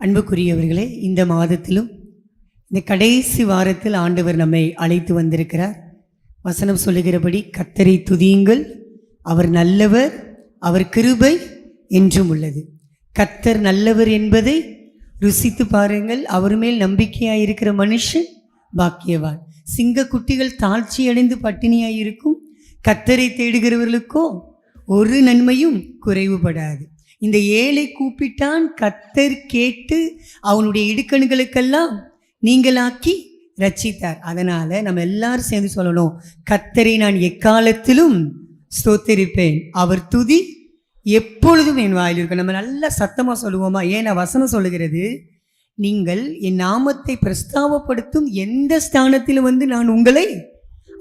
அன்புக்குரியவர்களே, இந்த மாதத்திலும் இந்த கடைசி வாரத்தில் ஆண்டவர் நம்மை அழைத்து வந்திருக்கிறார். வசனம் சொல்லுகிறபடி கர்த்தரை துதியுங்கள், அவர் நல்லவர், அவர் கிருபை என்றும் உள்ளது. கர்த்தர் நல்லவர் என்பதை ருசித்து பாருங்கள். அவர் மேல் நம்பிக்கையாயிருக்கிற மனுஷன் பாக்கியவான். சிங்க குட்டிகள் தாழ்ச்சி அடைந்து பட்டினியாயிருக்கும், கர்த்தரை தேடுகிறவர்களுக்கோ ஒரு நன்மையும் குறைவுபடாது. இந்த ஏழை கூப்பிட்டான், கர்த்தர் கேட்டு அவனுடைய இடுக்கண்களுக்கெல்லாம் நீங்களாக்கி ரட்சித்தார். அதனால நம்ம எல்லாரும் சேர்ந்து சொல்லணும், கர்த்தரை நான் எக்காலத்திலும் ஸ்தோத்திரிப்பேன், அவர் துதி எப்பொழுதும் என் வாயில் இருக்கும். நம்ம நல்லா சத்தமா சொல்லுவோமா? ஏன்னா வசனம் சொல்லுகிறது, நீங்கள் என் நாமத்தை பிரஸ்தாபப்படுத்தும் எந்த ஸ்தானத்திலும் வந்து நான் உங்களை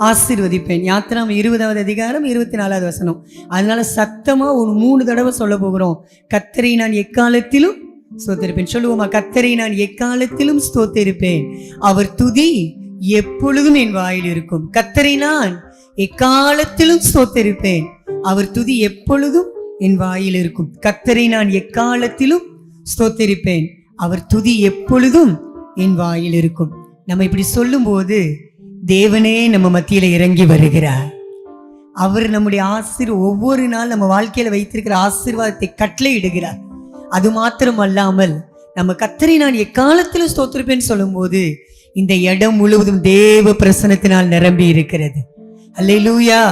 ஆசீர்வதிப்பேன். யாத்திராம் 20வது அதிகாரம் 24வது வசனம். அதனால சத்தமா ஒரு 3 தடவை சொல்ல போகிறோம். கர்த்தரை நான் எக்காலத்திலும் ஸ்தோத்திரிப்பேன். சொல்லுவோமா? கர்த்தரை நான் எக்காலத்திலும் ஸ்தோத்திரிப்பேன், அவர் துதி எப்பொழுதும் என் வாயில் இருக்கும். கர்த்தரை நான் எக்காலத்திலும் ஸ்தோத்திரிப்பேன், அவர் துதி எப்பொழுதும் என் வாயில் இருக்கும். கர்த்தரை நான் எக்காலத்திலும் ஸ்தோத்திரிப்பேன், அவர் துதி எப்பொழுதும் என் வாயில் இருக்கும். நம்ம இப்படி சொல்லும் போது தேவனே நம்ம மத்தியில இறங்கி வருகிறார். அவர் நம்முடைய ஒவ்வொரு நாள் நம்ம வாழ்க்கையில வைத்திருக்கிற ஆசீர்வாதத்தை கட்டளை இடுகிறார். அது மாத்திரம் அல்லாமல் நம்ம கர்த்தரை நான் எக்காலத்திலும் ஸ்தோத்திரிப்பேன்னு சொல்லும் போது இந்த இடம் முழுவதும் தேவ பிரசன்னத்தினால் நிரம்பி இருக்கிறது. அல்லேலூயா.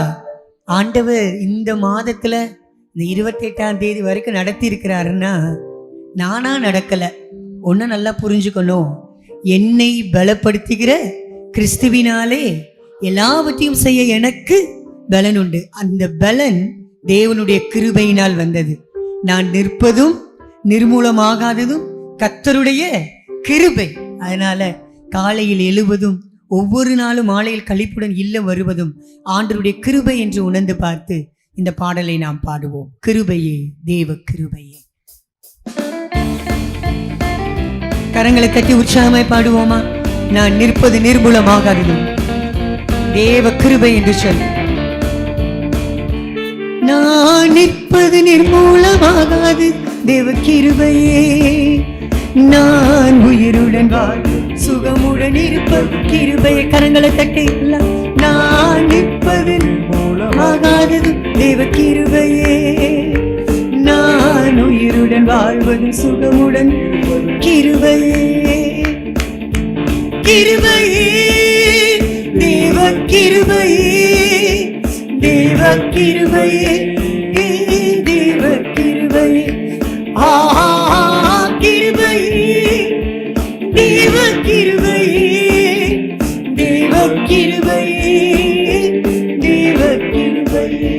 ஆண்டவர் இந்த மாதத்துல இந்த 28ஆம் தேதி வரைக்கும் நடத்தி இருக்கிறாருன்னா நானா நடக்கல. ஒன்னு நல்லா புரிஞ்சுக்கணும், என்னை பலப்படுத்துகிற கிறிஸ்துவினாலே எல்லாவற்றையும் செய்ய எனக்கு பலன் உண்டு. அந்த பலன் தேவனுடைய கிருபையினால் வந்தது. நான் நிற்பதும் நிர்மூலமாகாததும் கர்த்தருடைய கிருபை. அதனால காலையில் எழுவதும் ஒவ்வொரு நாளும் மாலையில் களிப்புடன் இல்லம் வருவதும் ஆண்டவருடைய கிருபை என்று உணர்ந்து பார்த்து இந்த பாடலை நாம் பாடுவோம். கிருபையே, தேவ கிருபையே. கரங்களை தட்டி உற்சாகமாய் பாடுவோமா? நான் நிற்பது நிர்மூலமாகாதது தேவ கிருபை என்று சொல். நான் நிற்பது நிர்மூலமாகாது தேவ கிருபையே, நான் உயிருடன் வாழ் சுகமுடன் இருப்பது கிருபையே. கரங்களை தட்டி, நான் நிற்பது நிர்மூலமாகாதது தேவ கிருபையே, நான் உயிருடன் வாழ்வது சுகமுடன் கிருபையே. கிருபையே, தேவ கிருபையே, தேவ கிருபையே, தேவ கிருபையே. ஆஹா, கிருபையே, தேவ கிருபையே, தேவ கிருபையே, தேவ கிருபையே.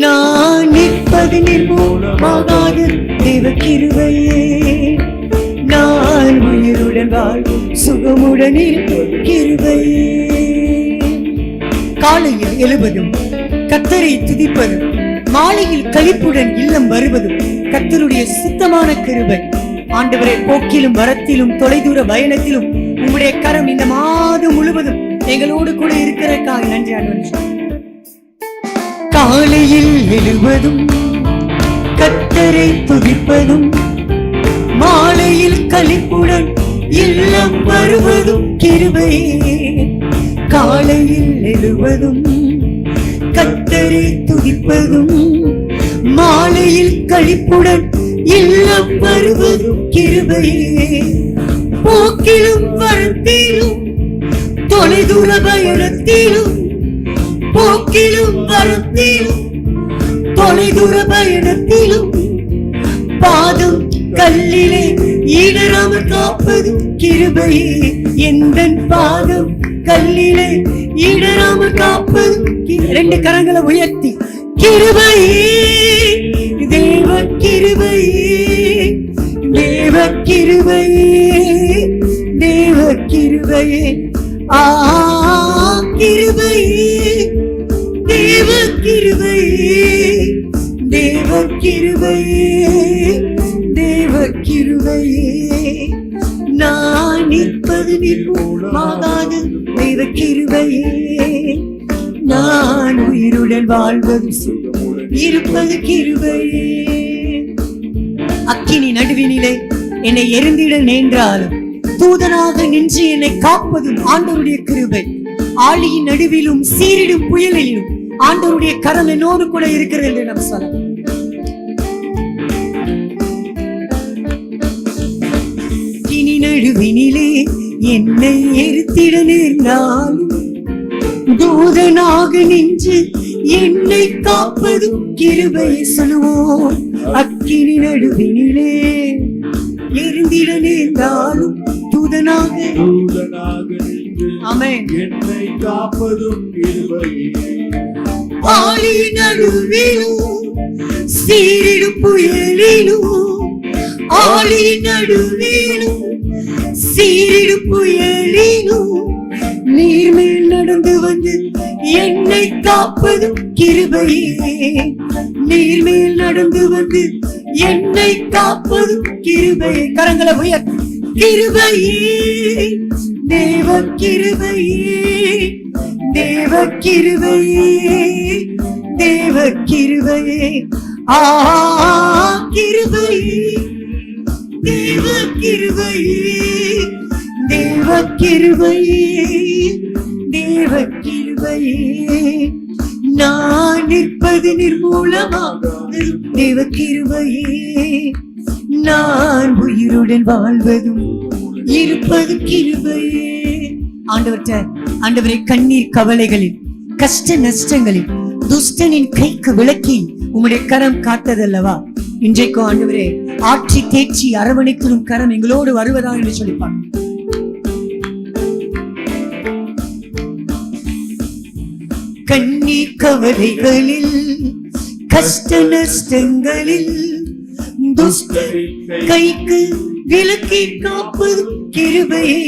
நான் நிற்பது நிர்மூலமாகாது தேவ கிருபையே, நான் உயிருடன் வாழ்வும் சுகமுடன் கிருபையே. காலையில் எழுவதும் கர்த்தரை துதிப்பதும் மாலையில் களிப்புடன் இல்லம் வருவதும் கர்த்தருடைய சுத்தமான கிருபை. ஆண்டவரே, போக்கிலும் வரத்திலும் தொலைதூர பயணத்திலும் உங்களுடைய கரம் இந்த மாதம் முழுவதும் எங்களோடு கூட இருக்கிறதுக்காக நன்றி ஆண்டவரே. காலையில் எழுவதும் கர்த்தரை துதிப்பதும் மாலையில் களிப்புடன் இல்லம் வருவதும் கிருபையே. காலையில் எழுவதும் கர்த்தரை துதிப்பதும் மாலையில் களிப்புடன் இல்லம் வருவதும் கிருபையே. போக்கிலும் வரத்திலும் தொலைதூர பயணத்திலும், போக்கிலும் வரத்திலும் தொலைதூர பயணத்திலும் பாதம் கல்லிலே இடராமல் காப்பது கிருபையே. எந்தன் பாதம் கல்லிலே இடராமல் காப்பது. 2 கரங்களை உயர்த்தி, கிருபையே, தேவ கிருபையே, தேவ கிருபையே, தேவ கிருபையே. ஆ, கிருபையே, தேவ கிருபையே, தேவ கிருபையே, தேவ கிருபையே. நான் நிற்பது நிர்மூலமாகாது தேவ கிருபையே, நான் உயிருடன் வாழ்வது இருப்பது கிருபையே. அக்கினி நடுவினிலே என்னை எரிந்திட நேர்ந்தாலும் தூதனாக நின்று என்னை காப்பதும் ஆண்டவருடைய கிருபை. ஆழியின் நடுவிலும் சீரிடும் புயலிலும் ஆண்டவருடைய கரம் என்னோடு கூட இருக்கிறது என்று நாம் சொல்லலாம். இனி நடுவினிலே என்னை எரித்திட நேர்ந்தாலும் தூதனாக நின்று என்னை காப்பதும் கிருபை சொல்லுவோம். அக்கினி நடுவினிலே எரிந்திட நேர்ந்தாலும் தூதனாக ஆமென் என்னை காப்பதும் கிருபையே. ஆழி நடுவிலும் சீரிடும் புயலிலும் ஆழி நடுவிலும் சீரிடும் புயலிலும் நீர்மேல் நடந்து வந்து என்னை காப்பதும் கிருபையே. நீர்மேல் நடந்து வந்து என்னை காப்பதும் கிருபையே. கரங்களை உயர். கிருபையே, தேவ கிருபையே, தேவ கிருபையே, தேவ கிருபையே. கிருபையே, தேவ கிருபையே, தேவ கிருபையே, தேவ கிருபையே. நான் நிற்பது நிர்மூலமாக தேவ கிருபையே. நான் உயிருடன் வாழ்வதும் இருப்பது கிருபையே. ஆண்டவரே, கண்ணீர் கவலைகளில் கஷ்ட நஷ்டங்களில் துஷ்டனின் கைக்கு விலக்கி உம்முடைய கரம் காத்ததல்லவா, இன்றைக்கும் ஆண்டவரே ஆட்சி தேய்ச்சி அரவணைக்கும் கரம் எங்களோடு வருவதா என்று சொல்லிப்பார். கண்ணீர் கவலைகளில் கஷ்ட நஷ்டங்களில் துஷ்ட கைக்கு விலக்கி காப்பது கிருபையே.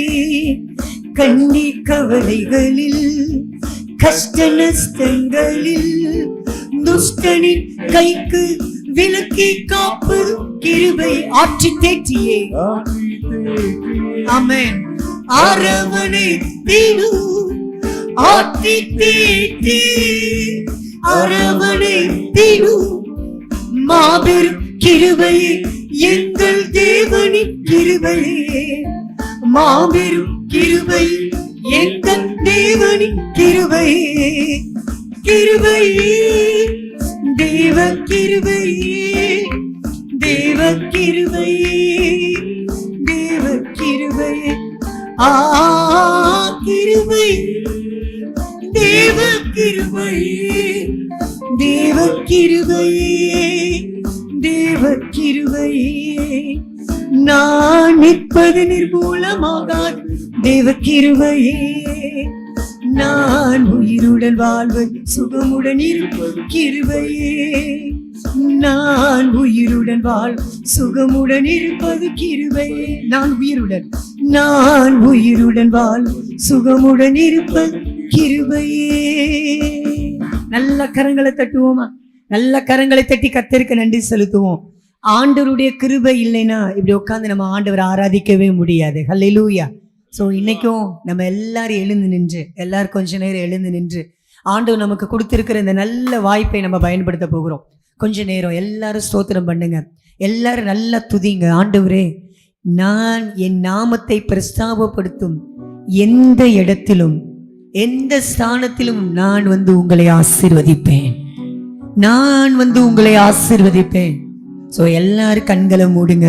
கண்ணீர் கவலைகளில் கஷ்ட நஷ்டங்களில் துஷ்டனின் கைக்கு விலக்கி காப்பது கிருபை. ஆட்சி தேற்றியே ஆமென். அரவணைத்திடும் ஆட்சி தேற்றி அரவணைத்திடும் மாபெரும் கிருபையே. எங்கள் தேவனின் கிருபையே. மாபெரும் கிருபை எங்கள் தேவனின் கிருபையே. கிருபையே, தேவ கிருபையே, தேவ கிருபையே, தேவ கிருபையே. கிருபை, தேவ கிருபையே, தேவ கிருபையே, தேவ கிருபையே. நான் நிற்பது நிர்மூலமாகாது தேவ கிருபையே. நான் உயிருடன் வாழ்வது சுகமுடன் இருப்பது கிருபையே. நான் உயிருடன் சுகமுடன் இருப்பது கிருபையே. நான் உயிருடன் சுகமுடன் இருப்பது கிருபையே. நல்ல கரங்களை தட்டுவோமா? நல்ல கரங்களை தட்டி கர்த்தருக்கு நன்றி செலுத்துவோம். ஆண்டவருடைய கிருபை இல்லைன்னா இப்படி உட்காந்து நம்ம ஆண்டவரை ஆராதிக்கவே முடியாது. ஹல்லேலூயா. ஸோ இன்னைக்கும் நம்ம எல்லாரும் எழுந்து நின்று, எல்லாரும் கொஞ்ச நேரம் எழுந்து நின்று ஆண்டவர் நமக்கு கொடுத்திருக்கிற இந்த நல்ல வாய்ப்பை நம்ம பயன்படுத்த போகிறோம். கொஞ்ச நேரம் எல்லாரும் ஸ்தோத்திரம் பண்ணுங்க, எல்லாரும் நல்லா துதிங்க. ஆண்டவரே, நான் என் நாமத்தை பிரஸ்தாபப்படுத்தும் எந்த இடத்திலும் எந்த ஸ்தானத்திலும் நான் உங்களை ஆசீர்வதிப்பேன். நான் உங்களை ஆசீர்வதிப்பேன். ஸோ எல்லாரும் கண்களை மூடுங்க.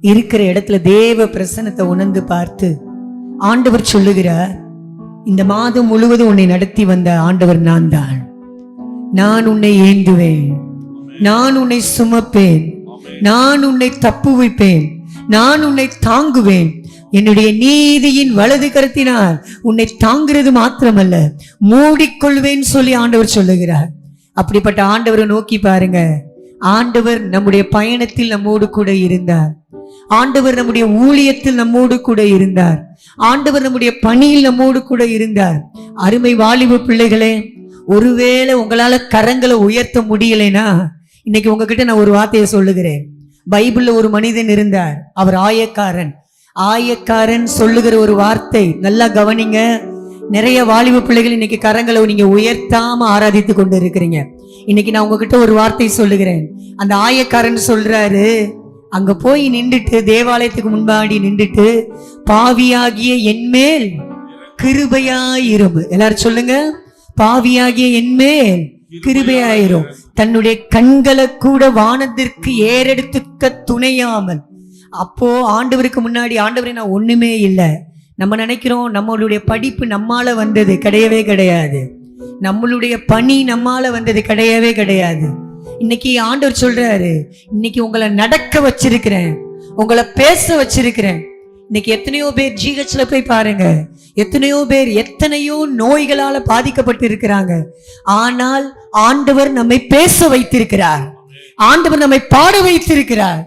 இருக்கிற இடத்துல தேவ பிரசன்னத்தை உணர்ந்து பார்த்து ஆண்டவர் சொல்லுகிறார், இந்த மாதம் முழுவதும் உன்னை நடத்தி வந்த ஆண்டவர் நான் தான். நான் உன்னை ஏந்துவேன், நான் உன்னை சுமப்பேன், நான் உன்னை தப்புவிப்பேன், நான் உன்னை தாங்குவேன். என்னுடைய நீதியின் வலது கரத்தினால் உன்னை தாங்கிறது மாத்திரமல்ல, மூடிக்கொள்வேன் சொல்லி ஆண்டவர் சொல்லுகிறார். அப்படிப்பட்ட ஆண்டவரை நோக்கி பாருங்க. ஆண்டவர் நம்முடைய பயணத்தில் நம்மோடு கூட இருந்தார். ஆண்டவர் நம்முடைய ஊழியத்தில் நம்மோடு கூட இருந்தார். ஆண்டவர் நம்முடைய பணியில் நம்மோடு கூட இருந்தார். அருமை வாலிப பிள்ளைகளே, ஒருவேளை உங்களால கரங்களை உயர்த்த முடியலைன்னா இன்னைக்கு உங்ககிட்ட நான் ஒரு வார்த்தையை சொல்லுகிறேன். பைபிள்ல ஒரு மனிதன் இருந்தார், அவர் ஆயக்காரன். ஆயக்காரன் சொல்லுகிற ஒரு வார்த்தை நல்லா கவனிங்க. நிறைய வாலிப பிள்ளைகள் இன்னைக்கு கரங்களை நீங்க உயர்த்தாம ஆராதித்து கொண்டு இருக்கிறீங்க. இன்னைக்கு நான் உங்ககிட்ட ஒரு வார்த்தை சொல்லுகிறேன். அந்த ஆயக்காரன் சொல்றாரு, அங்க போய் நின்றுட்டு, தேவாலயத்துக்கு முன்பாடி நின்றுட்டு, பாவியாகிய என்மேல் கிருபையாயிரும். எல்லாரும் சொல்லுங்க, பாவியாகிய என்மேல் கிருபையாயிரும். தன்னுடைய கண்களை கூட வானத்திற்கு ஏறெடுத்துக்க துணையாமல். அப்போ ஆண்டவருக்கு முன்னாடி, ஆண்டவரே நான் ஒண்ணுமே இல்லை. நம்ம நினைக்கிறோம் நம்மளுடைய படிப்பு நம்மால வந்தது, கிடையவே கிடையாது. நம்மளுடைய பணி நம்மால வந்தது, கிடையவே கிடையாது. இன்னைக்கு ஆண்டவர் சொல்றாரு, இன்னைக்கு உங்களை நடக்க வச்சிருக்கிறேன், உங்களை பேச வச்சிருக்கிறேன். இன்னைக்கு எத்தனையோ பேர் ஜிஹெச்ல போய் பாருங்க, எத்தனையோ பேர் எத்தனையோ நோய்களால பாதிக்கப்பட்டு இருக்கிறாங்க. ஆனால் ஆண்டவர் நம்மை பேச வைத்திருக்கிறார், ஆண்டவர் நம்மை பாட வைத்திருக்கிறார்,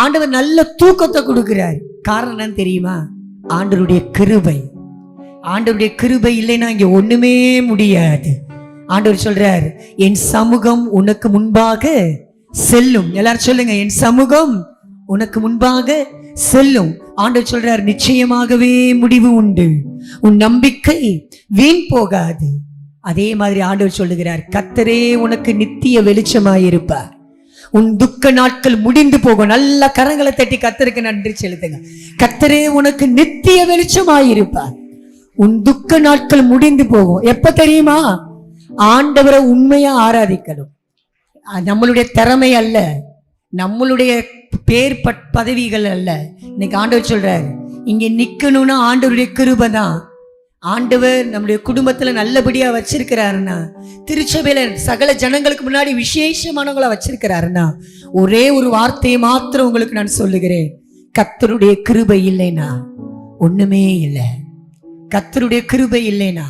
ஆண்டவர் நல்ல தூக்கத்தை கொடுக்கிறார். காரணம் என்ன தெரியுமா? ஆண்டவருடைய கிருபை. ஆண்டவருடைய கிருபை இல்லைன்னா இங்க ஒண்ணுமே முடியாது. ஆண்டவர் சொல்றார், என் சமூகம் உனக்கு முன்பாக செல்லும். எல்லாரும் சொல்லுங்க, என் சமூகம் உனக்கு முன்பாக செல்லும். ஆண்டவர் சொல்றார், நிச்சயமாகவே முடிவு உண்டு, உன் நம்பிக்கை வீண் போகாது. அதே மாதிரி ஆண்டவர் சொல்லுகிறார், கர்த்தரே உனக்கு நித்திய வெளிச்சமாயிருப்பார். உன் துக்க நாட்கள் முடிந்து போகும். நல்ல கரங்களை தட்டி கர்த்தருக்கு நன்றி செலுத்துங்க. கர்த்தரே உனக்கு நித்திய வெளிச்சமாயிருப்பார். உன் துக்க நாட்கள் முடிந்து போகும். எப்ப தெரியுமா? ஆண்டவரை உண்மையா ஆராதிக்கணும். நம்மளுடைய திறமை அல்ல, நம்மளுடைய பேர் பதவிகள் அல்ல. இன்னைக்கு ஆண்டவர் சொல்றாரு, இங்க நிக்கணும்னா ஆண்டவருடைய கிருபை தான். ஆண்டவர் நம்முடைய குடும்பத்துல நல்லபடியா வச்சிருக்கிறாருன்னா, திருச்சபையில சகல ஜனங்களுக்கு முன்னாடி விசேஷமானவங்களா வச்சிருக்கிறாருன்னா, ஒரே ஒரு வார்த்தையை மாத்திரம் உங்களுக்கு நான் சொல்லுகிறேன், கர்த்தருடைய கிருபை இல்லைனா ஒண்ணுமே இல்லை. கர்த்தருடைய கிருபை இல்லைனா,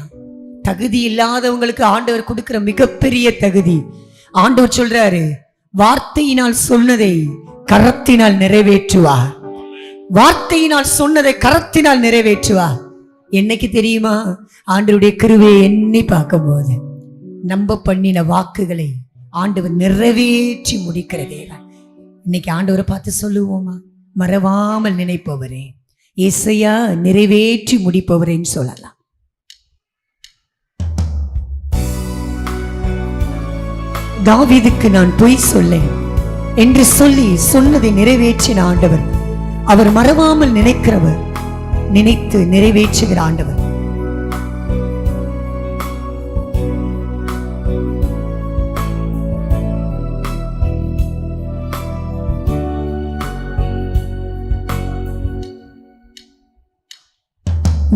தகுதி இல்லாதவங்களுக்கு ஆண்டவர் கொடுக்கிற மிகப்பெரிய தகுதி. ஆண்டவர் சொல்றாரு, வார்த்தையினால் சொன்னதை கரத்தினால் நிறைவேற்றுவார். வார்த்தையினால் சொன்னதை கரத்தினால் நிறைவேற்றுவார். என்னைக்கு தெரியுமா? ஆண்டவருடைய கிருபையை எண்ணி பார்க்கும் போது நம்ப பண்ணின வாக்குகளை ஆண்டவர் நிறைவேற்றி முடிக்கிற தேவன். இன்னைக்கு ஆண்டவரை பார்த்து சொல்லுவோமா, மறவாமல் நினைப்பவரே, இயேசையா நிறைவேற்றி முடிப்பவரேன்னு சொல்லலாம். தாவீதுக்கு நான் பொய் சொல்லேன் என்று சொல்லி சொன்னதை நிறைவேற்றின ஆண்டவர். அவர் மறவாமல் நினைக்கிறவர், நினைத்து நிறைவேற்றுகிற ஆண்டவர்.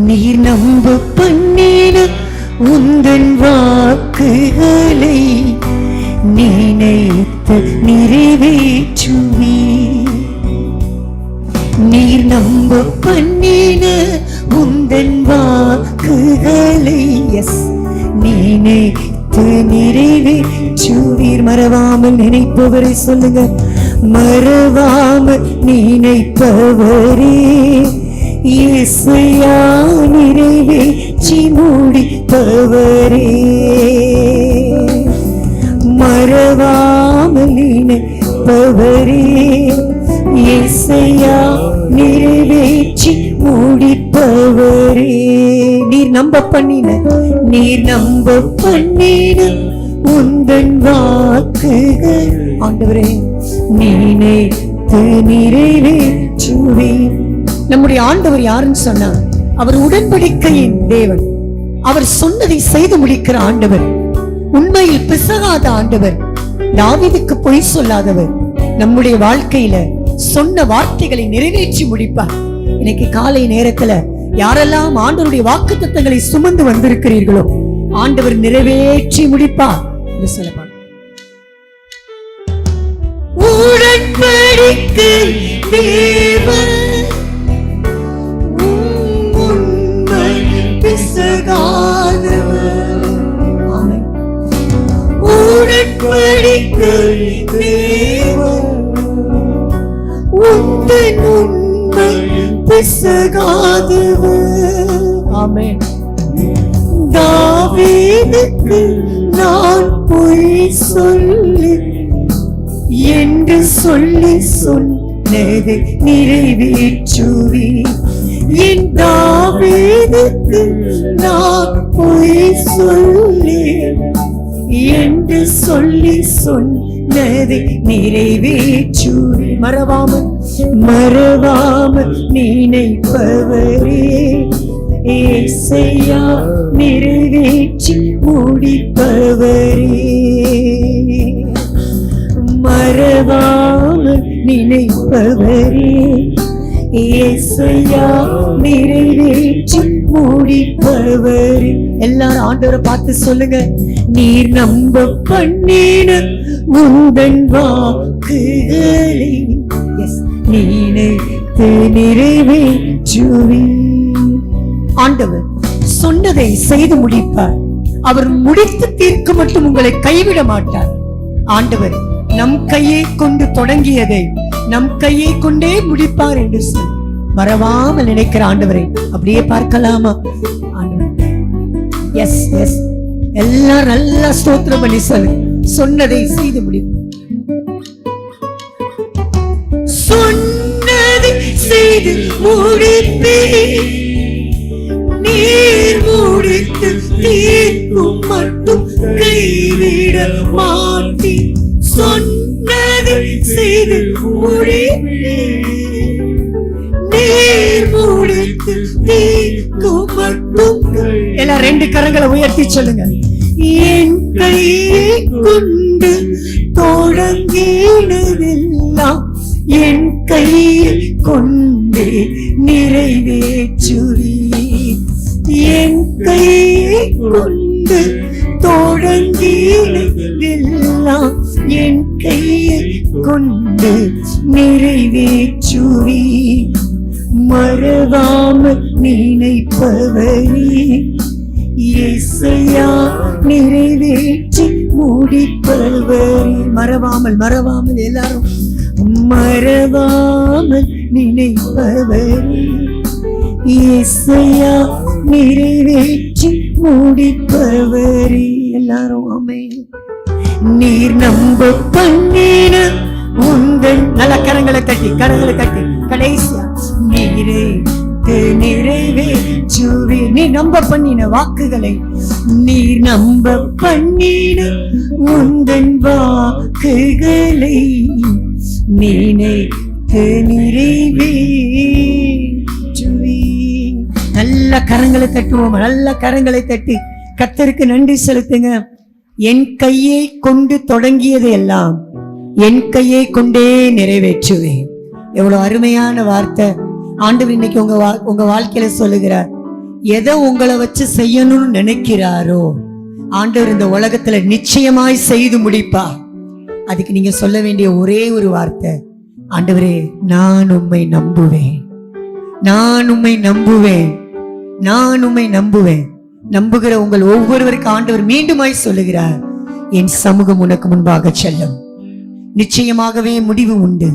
நீர் நம்ப பண்ணின உந்தன் வாக்குகளை நினைத்து நிறைவேற்றுவே. நீர் நம்ப பண்ணின உந்தன் வாக்குகளை நினைத்து நிறைவேற்றுவீர். மறவாமல் நினைப்பவரை சொல்லுங்க, மறவாமல் நினைப்பவரே, இயேசையா நிறைவேற்றி முடிப்பவரே. மறவாமல் நினைப்பவரே, இயேசையா நிறைவேற்றி முடிப்பவரே. நீர் நம்ப பண்ணின, நீர் நம்ப பண்ணின உந்தன் வாக்குகள் ஆண்டவரே நினைத்து நிறைவேற்றுவே. நம்முடைய ஆண்டவர் யாருன்னு சொன்னா, அவர் உடன்படிக்கையின் தேவன். அவர் சொன்னதை செய்து முடிக்கிற ஆண்டவர். உண்மையில் பிசகாத ஆண்டவர். தாவீதுக்கு பொய் சொல்லாதவர். நம்முடைய வாழ்க்கையில சொன்ன வார்த்தைகளை நிறைவேற்றி முடிப்பார். இன்னைக்கு காலை நேரத்துல யாரெல்லாம் ஆண்டவருடைய வாக்குத்தத்தங்களை சுமந்து வந்திருக்கிறீர்களோ, ஆண்டவர் நிறைவேற்றி முடிப்பார் என்று சொல்லப்பார். உடன்படிக்கை தேவன் உடன்படிக்கை தேவன் உந்தன் உண்மை பிசகாதவர். ஆமென். தாவீதுக்கு நான் பொய் சொல்லி என்று சொல்லி சொன்னதை நிறைவேற்றுவே. என் தாவீதுக்கு நான் பொய் சொல்லி என்று சொல்லி சொன்னதை நிறைவேற்றுவே. மறவாமல் மறவாமல் நினைப்பவரே, ஏசையா நிறைவேற்றி முடிப்பவரே. மறவாமல் நினைப்பவரே, ஏசையா நிறைவேற்றி முடிப்பவரே. எல்லாரும் ஆண்டவரை பார்த்து சொல்லுங்க. நீர் நம்ப பண்ணின உந்தன் வாக்குகளை நினைத்து நிறைவேற்றுவே. ஆண்டவர் சொன்னதை செய்து முடிப்பார். அவர் முடித்து தீர்க்க மட்டும் உங்களை கைவிட மாட்டார். ஆண்டவர் நம் கையை கொண்டு தொடங்கியதை நம் கையை கொண்டே முடிப்பார் என்று சொல். மறவாமல் நினைக்கிற ஆண்டவரை அப்படியே பார்க்கலாமா? ஆண்டவர் எஸ் எஸ் எல்லாம் நல்லா ஸ்தோத்திரம் பண்ணி சொல்லு. சொன்னதை செய்து முடிப்பார். சொன்னதை செய்து முடிப்பே, நீர் முடித்து தீர்க்கும் மட்டும் கைவிட மாட்டே. சொன்னதை செய்து முடிப்பே, நீர் முடித்து தீர்க்கும் மட்டும். எல்லாம் ரெண்டு கரங்களை உயர்த்தி சொல்லுங்க. என் கையை கொண்டு தொடங்கினதெல்லாம் என் கையை கொண்டே நிறைவேற்றுவே. என் கையை கொண்டு தொடங்கினதெல்லாம் என் கையை கொண்டு நிறைவேற்றுவே. மறவாமல் நினைப்பவரே, ஏசையா நிறைவேற்றி முடிப்பவரே. மறவாமல் மறவாமல் எல்லாரும் மறவாமல் நினைப்பவரே, ஏசையா நிறைவேற்றி முடிப்பவரே. எல்லாரும் ஆமென். நீர் நம்ப பண்ணின உங்கள் நல்ல கரங்களை தட்டி கடைசியா நிறைவேற்றுவே. நீ நம்ப பண்ணின வாக்குகளை, நீர் நம்ப பண்ணின உந்தன் வாக்குகளை நினைத்து நிறைவேற்றுவே. நல்ல கரங்களை தட்டுவோம். நல்ல கரங்களை தட்டி கர்த்தருக்கு நன்றி செலுத்துங்க. என் கையை கொண்டு தொடங்கியது எல்லாம் என் கையை கொண்டே நிறைவேற்றுவேன். எவ்வளவு அருமையான வார்த்தை. ஆண்டவர் இன்னைக்கு உங்க வாழ்க்கையில சொல்லுகிறார். எதை உங்களை வச்சு செய்யணும்னு நினைக்கிறாரோ ஆண்டவர் இந்த உலகத்துல நிச்சயமாய் செய்து முடிப்பார். அதுக்கு நீங்க சொல்ல வேண்டிய ஒரே ஒரு வார்த்தை, ஆண்டவரே நான் உம்மை நம்புவேன், நான் உம்மை நம்புவேன், நான் உம்மை நம்புவேன். நம்புகிற உங்கள் ஒவ்வொருவருக்கு ஆண்டவர் மீண்டுமாய் சொல்லுகிறார், என் சமூகம் உனக்கு முன்பாக செல்லும். நிச்சயமாகவே முடிவு உண்டு.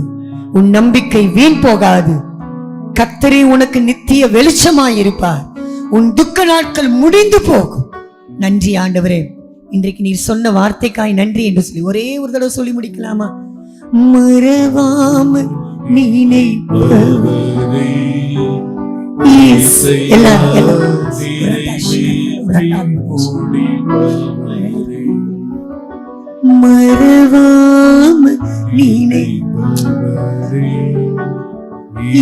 உன் நம்பிக்கை வீண் போகாது. கர்த்தரே உனக்கு நித்திய வெளிச்சமாய் இருப்பார். உன் துக்க நாட்கள் முடிந்து போகும். நன்றி ஆண்டவரே, இன்றைக்கு நீர் சொன்ன வார்த்தைக்காய் நன்றி என்று சொல்லி ஒரே ஒரு தடவை சொல்லி முடிக்கலாமா? மறவாமல் நினைப்பவரே, எல்லாரும் மறவாமல் நினைப்பவரே,